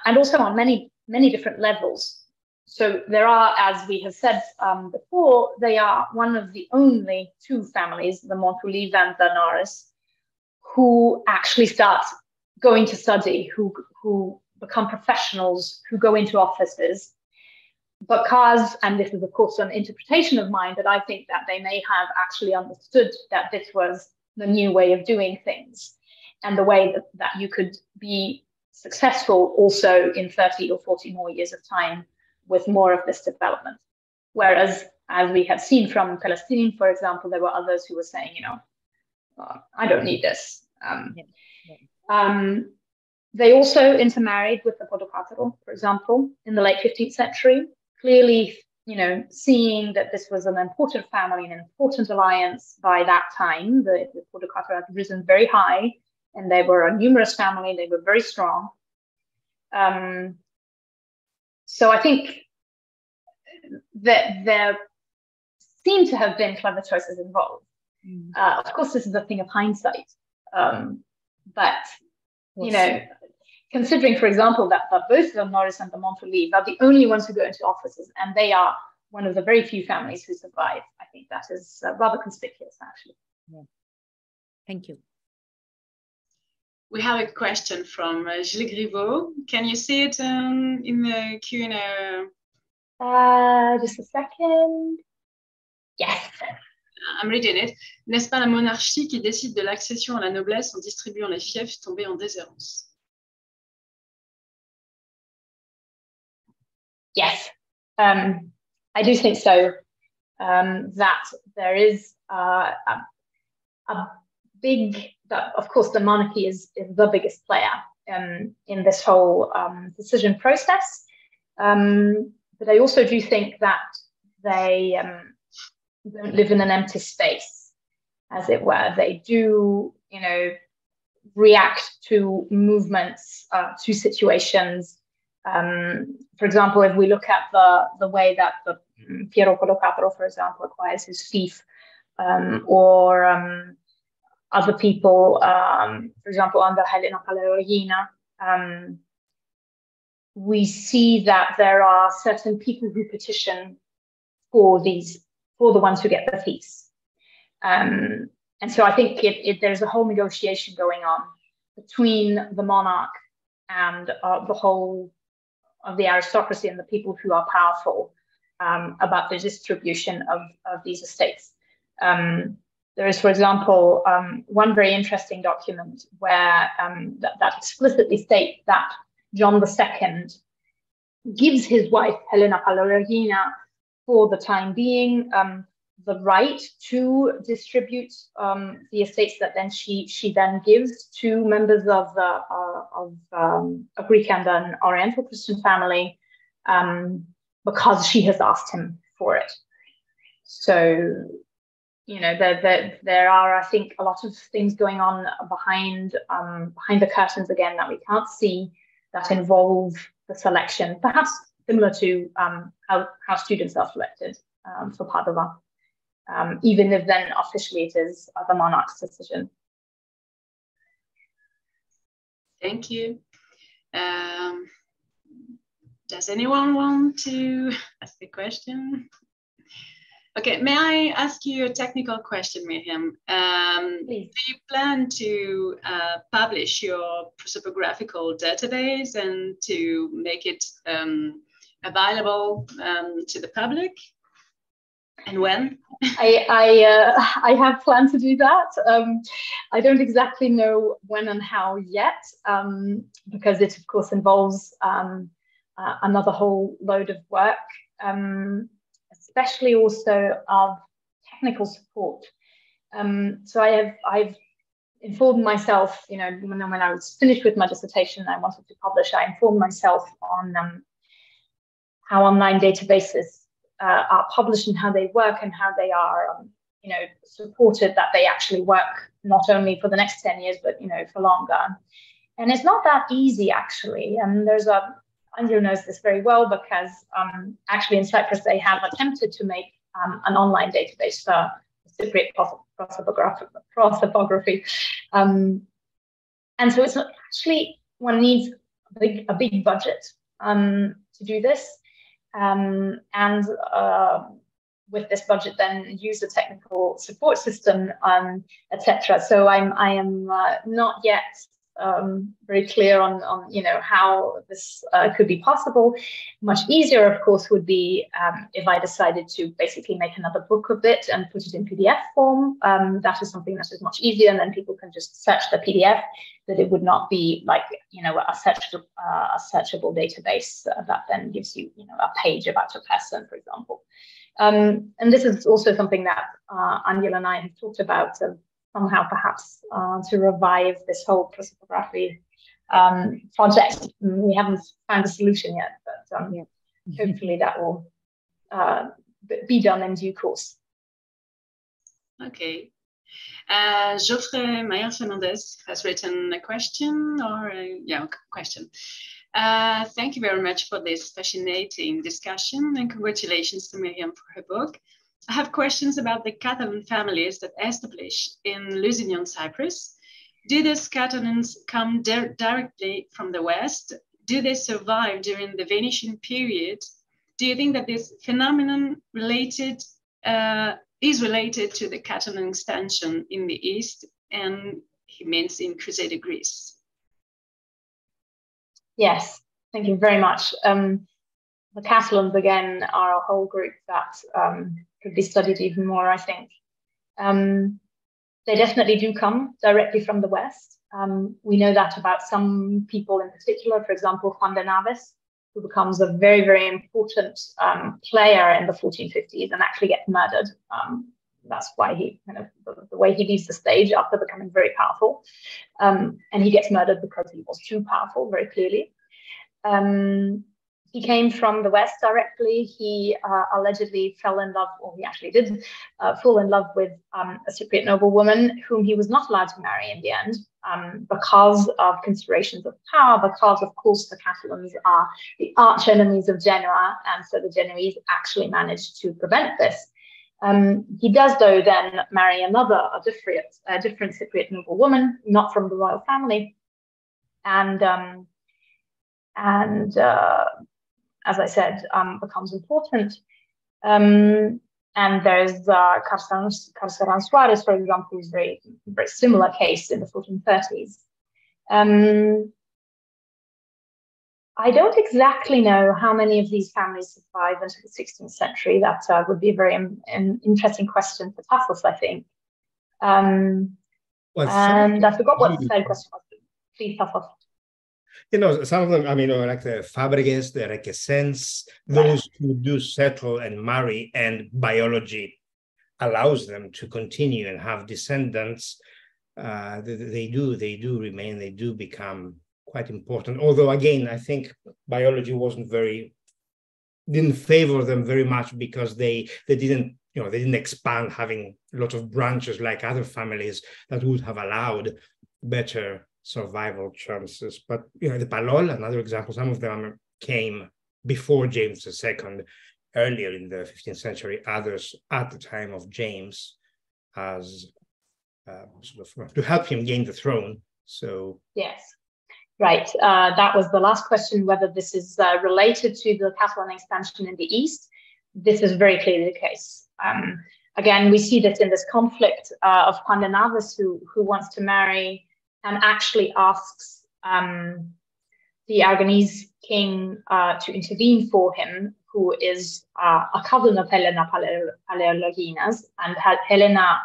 Speaker 2: also on many, many different levels. So there are, as we have said before, they are one of the only two families, the Montpellier and the Norris, who actually start going to study, who become professionals, who go into offices. Because, and this is of course an interpretation of mine, but I think that they may have actually understood that this was the new way of doing things, and the way that you could be successful also in 30 or 40 more years of time with more of this development. Whereas, as we have seen from Palestine, for example, there were others who were saying, you know, I don't need this. They also intermarried with the Papacostas, for example, in the late 15th century, clearly, you know, seeing that this was an important family, an important alliance by that time. The Papacostas had risen very high, and they were a numerous family. They were very strong. So I think that there seem to have been clever choices involved. Of course, this is a thing of hindsight, but you know, considering, for example, that both the Norris and the Montpellier are the only ones who go into offices, and they are one of the very few families who survive, I think that is rather conspicuous, actually.
Speaker 3: Yeah. Thank you.
Speaker 1: We have a question from Gilles Griveaux. Can you see it in the Q&A?
Speaker 2: Just a second. Yes.
Speaker 1: I'm reading it. N'est-ce pas la monarchie qui décide de l'accession à la noblesse en distribuant les fiefs tombés en déshérence?
Speaker 2: Yes, I do think so. That there is a big, of course, the monarchy is the biggest player in this whole decision process. But I also do think that they don't live in an empty space, as it were. They do, you know, react to movements, to situations. For example, if we look at the way that Piero Polocapro, for example, acquires his fief, or other people, for example, under Helena Paleologina, we see that there are certain people who petition for the ones who get the fiefs. And so I think there's a whole negotiation going on between the monarch and the whole of the aristocracy and the people who are powerful about the distribution of these estates. There is, for example, one very interesting document where that explicitly states that John II gives his wife, Helena Paleologina, for the time being, the right to distribute the estates that then she then gives to members of a Greek and an Oriental Christian family, because she has asked him for it. So, you know, there are, I think, a lot of things going on behind the curtains again that we can't see, that involve the selection, perhaps similar to how students are selected for Padova, even if then officially it is the monarch's decision.
Speaker 1: Thank you. Does anyone want to ask a question? Okay, may I ask you a technical question, Miriam?
Speaker 2: Please.
Speaker 1: Do you plan to publish your prosopographical database and to make it available to the public? And when?
Speaker 2: I have planned to do that. I don't exactly know when and how yet, because it of course involves another whole load of work, especially also of technical support. So I've informed myself, you know, when I was finished with my dissertation, I wanted to publish. I informed myself on how online databases are published and how they work and how they are, you know, supported, that they actually work not only for the next 10 years, but, you know, for longer. And it's not that easy, actually. And Angelo knows this very well, because actually in Cyprus, they have attempted to make an online database for Cypriot prosopography. And so it's not actually, one needs a big budget to do this. And with this budget, then use the technical support system, etc. So I am not yet very clear on you know, how this could be possible. Much easier, of course, would be if I decided to basically make another book of it and put it in PDF form. That is something that is much easier, and then people can just search the PDF. That it would not be like, you know, a searchable database that then gives you, you know, a page about a person, for example. And this is also something that Angela and I have talked about, somehow perhaps to revive this whole prosopography project. We haven't found a solution yet, but hopefully that will be done in due course.
Speaker 1: Okay. Geoffrey Meyer-Fernandez has written a question, or question. Thank you very much for this fascinating discussion, and congratulations to Miriam for her book. I have questions about the Catalan families that established in Lusignan, Cyprus. Do these Catalans come directly from the West? Do they survive during the Venetian period? Do you think that this phenomenon is related to the Catalan extension in the East, and he means in Crusader Greece? Yes,
Speaker 2: thank you very much. The Catalans, again, are a whole group that could be studied even more, I think. They definitely do come directly from the West. We know that about some people in particular, for example, Juan de Naves, who becomes a very, very important player in the 1450s and actually gets murdered. That's why he the way he leaves the stage after becoming very powerful. And he gets murdered because he was too powerful, very clearly. He came from the West directly. He allegedly fell in love, or he actually did fall in love with a Cypriot noblewoman whom he was not allowed to marry in the end because of considerations of power, because, of course, the Catalans are the arch enemies of Genoa, and so the Genoese actually managed to prevent this. He does, though, then marry a different Cypriot noblewoman, not from the royal family, and as I said, becomes important. And there's Carceran Suarez, for example, who's very similar case in the 1430s. I don't exactly know how many of these families survive into the 16th century. That would be a very interesting question for Tassos, I think. And I forgot what the third question was. Please, Tassos.
Speaker 4: You know, some of them, I mean, like the Fabregues, the Requesens, those who do settle and marry, and biology allows them to continue and have descendants. They do remain, they do become quite important. Although, again, I think biology didn't favor them very much because they didn't expand, having a lot of branches like other families that would have allowed better survival chances. But the Palol, another example, some of them came before James II, earlier in the 15th century, others at the time of James, as sort of to help him gain the throne. So
Speaker 2: yes, right. That was the last question, whether this is related to the Catalan expansion in the east. This is very clearly the case. Again, we see this in this conflict of Juan de Navas, who wants to marry and actually asks the Aragonese king to intervene for him, who is a cousin of Helena Paleologinas, and Helena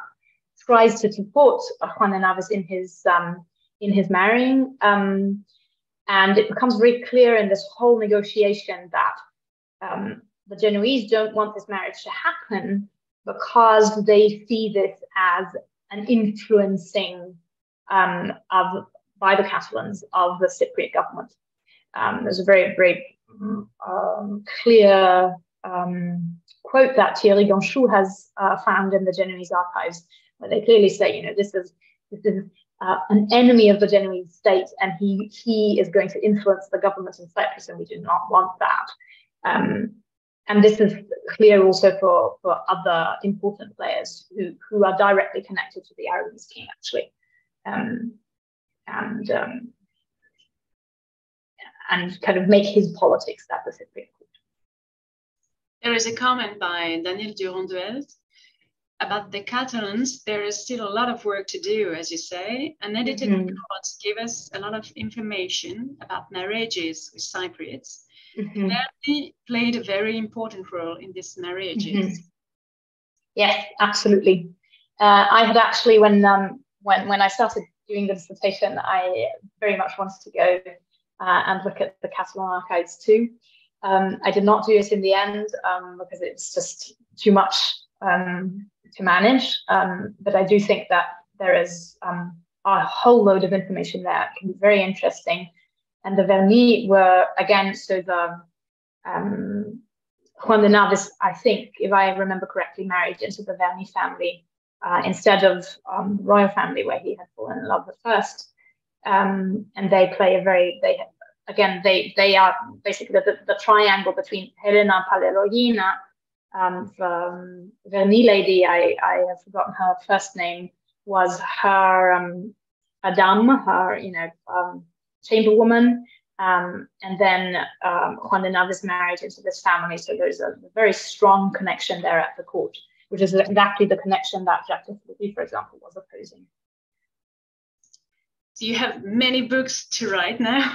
Speaker 2: tries to support Juan de Navas in his marrying, and it becomes very clear in this whole negotiation that the Genoese don't want this marriage to happen because they see this as an influencing by the Catalans of the Cypriot government. There's a very, very clear quote that Thierry Ganchou has found in the Genoese archives, where they clearly say, this is an enemy of the Genoese state, and he is going to influence the government in Cyprus, and we do not want that. And this is clear also for other important players who are directly connected to the Aragonese king, actually. And kind of make his politics at the Cypriot court.
Speaker 1: There is a comment by Daniel Duranduel about the Catalans. There is still a lot of work to do, as you say. Unedited reports give us a lot of information about marriages with Cypriots. Verdi played a very important role in these marriages.
Speaker 2: Yes, absolutely. I had actually, when I started doing the dissertation, I very much wanted to go and look at the Catalan archives too. I did not do it in the end because it's just too much to manage. But I do think that there is a whole load of information there. It can be very interesting. And the Vernis were, again, so the Juan de Navas, I think, if I remember correctly, married into the Vernis family instead of the royal family where he had fallen in love at first. And they play they are basically the triangle between Helena Paleologina, the Vernis lady, I have forgotten her first name, was her Madame, her chamberwoman, and then Juan de Navas married into this family. So there's a very strong connection there at the court, which is exactly the connection that Jacques de Fleury, for example, was opposing.
Speaker 1: So you have many books to write now.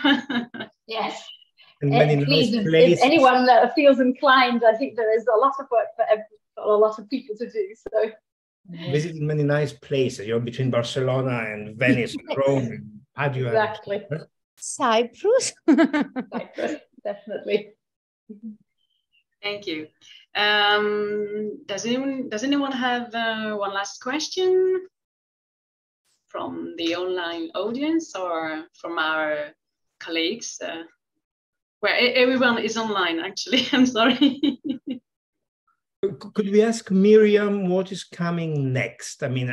Speaker 2: Yes.
Speaker 4: Please,
Speaker 2: if anyone feels inclined, I think there is a lot of work for a lot of people to do. So
Speaker 4: visited many nice places, between Barcelona and Venice, Rome, and Padua.
Speaker 2: Exactly.
Speaker 3: Cyprus.
Speaker 2: Cyprus, definitely.
Speaker 1: Thank you. Does anyone have one last question from the online audience or from our colleagues? where everyone is online, actually. I'm sorry.
Speaker 4: Could we ask Miriam what is coming next? I mean,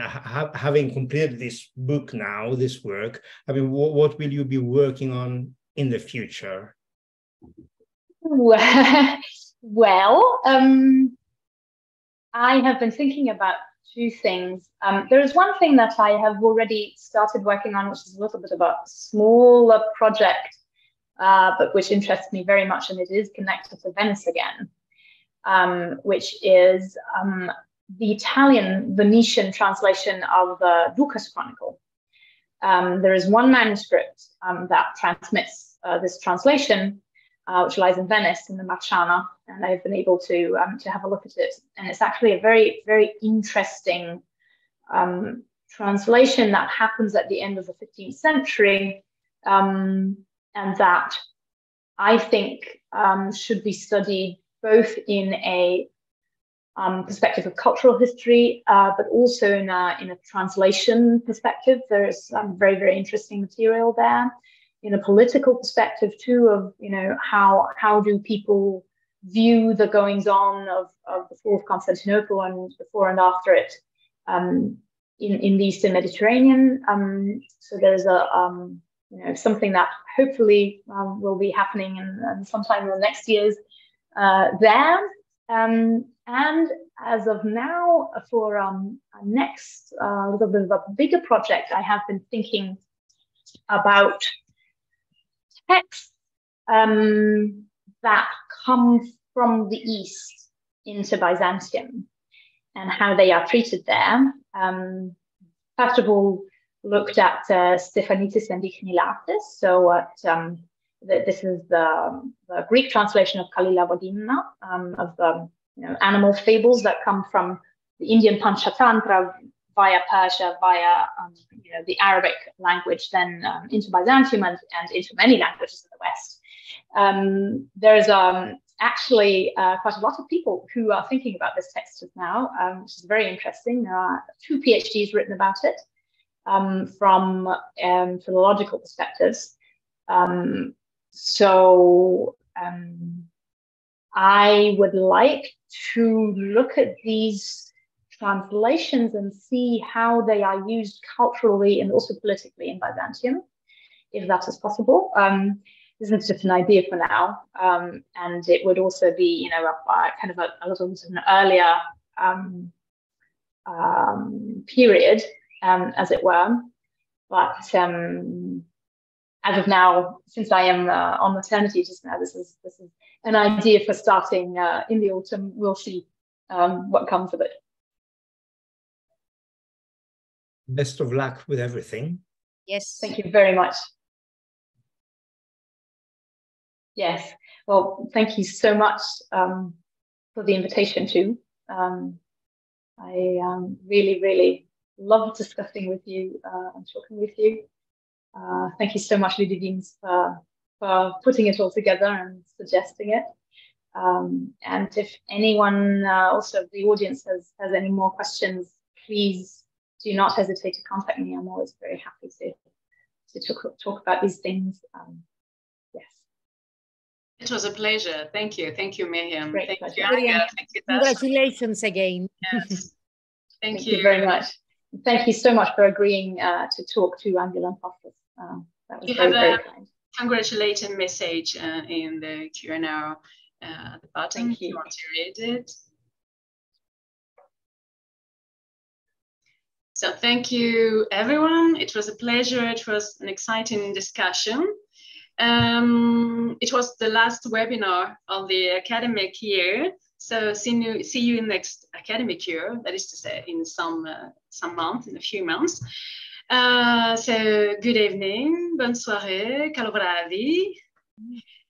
Speaker 4: having completed this book now, this work, I mean, what will you be working on in the future?
Speaker 2: Well, I have been thinking about two things. There is one thing that I have already started working on, which is a little bit of a smaller project, but which interests me very much, and it is connected to Venice again. Which is the Italian Venetian translation of the Lucas Chronicle. There is one manuscript that transmits this translation, which lies in Venice in the Marciana, and I've been able to have a look at it. And it's actually a very, very interesting translation that happens at the end of the 15th century, and that I think should be studied both in a perspective of cultural history, but also in a translation perspective. There's some very, very interesting material there. In a political perspective too, of how do people view the goings on of the fall of Constantinople and before and after it in the Eastern Mediterranean. So there's something that hopefully will be happening in sometime in the next years. There, and as of now, for a next little bit of a bigger project, I have been thinking about texts that come from the East into Byzantium and how they are treated there. First of all, looked at Stephanitis and Ichnilates, so this is the Greek translation of Kalila Vodimna, of the animal fables that come from the Indian Panchatantra via Persia, via the Arabic language, then into Byzantium and into many languages in the West. There's actually quite a lot of people who are thinking about this text just now, which is very interesting. There are 2 PhDs written about it from philological perspectives. So I would like to look at these translations and see how they are used culturally and also politically in Byzantium, if that is possible. This is just an idea for now, and it would also be, kind of a little bit of an earlier period, as it were. But as of now, since I am on maternity just now, this is an idea for starting in the autumn. We'll see what comes of it.
Speaker 4: Best of luck with everything.
Speaker 3: Yes.
Speaker 2: Thank you very much. Yes. Well, thank you so much for the invitation too. I really, really love discussing with you and talking with you. Thank you so much, Ludivine, for putting it all together and suggesting it. And if anyone also of the audience has any more questions, please do not hesitate to contact me. I'm always very happy to talk about these things. Yes.
Speaker 1: It was a pleasure. Thank you. Thank you, Miriam.
Speaker 2: Great
Speaker 1: Thank
Speaker 2: pleasure.
Speaker 1: you, Anga. Thank you, Tassos.
Speaker 3: Congratulations again.
Speaker 1: Yes.
Speaker 2: Thank you very much. Thank you so much for agreeing to talk to Angela and Tassos. That was very, very kind.
Speaker 1: Congratulating message in the Q&A at the bottom if you want to read it. So thank you, everyone. It was a pleasure. It was an exciting discussion. It was the last webinar of the academic year. So see you in next academic year, that is to say in some month, in a few months. So good evening, bonne soirée, kalbravi,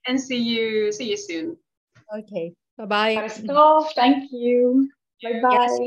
Speaker 1: and see you soon.
Speaker 3: Okay, bye-bye.
Speaker 2: Thank you. Bye-bye.
Speaker 3: Yes.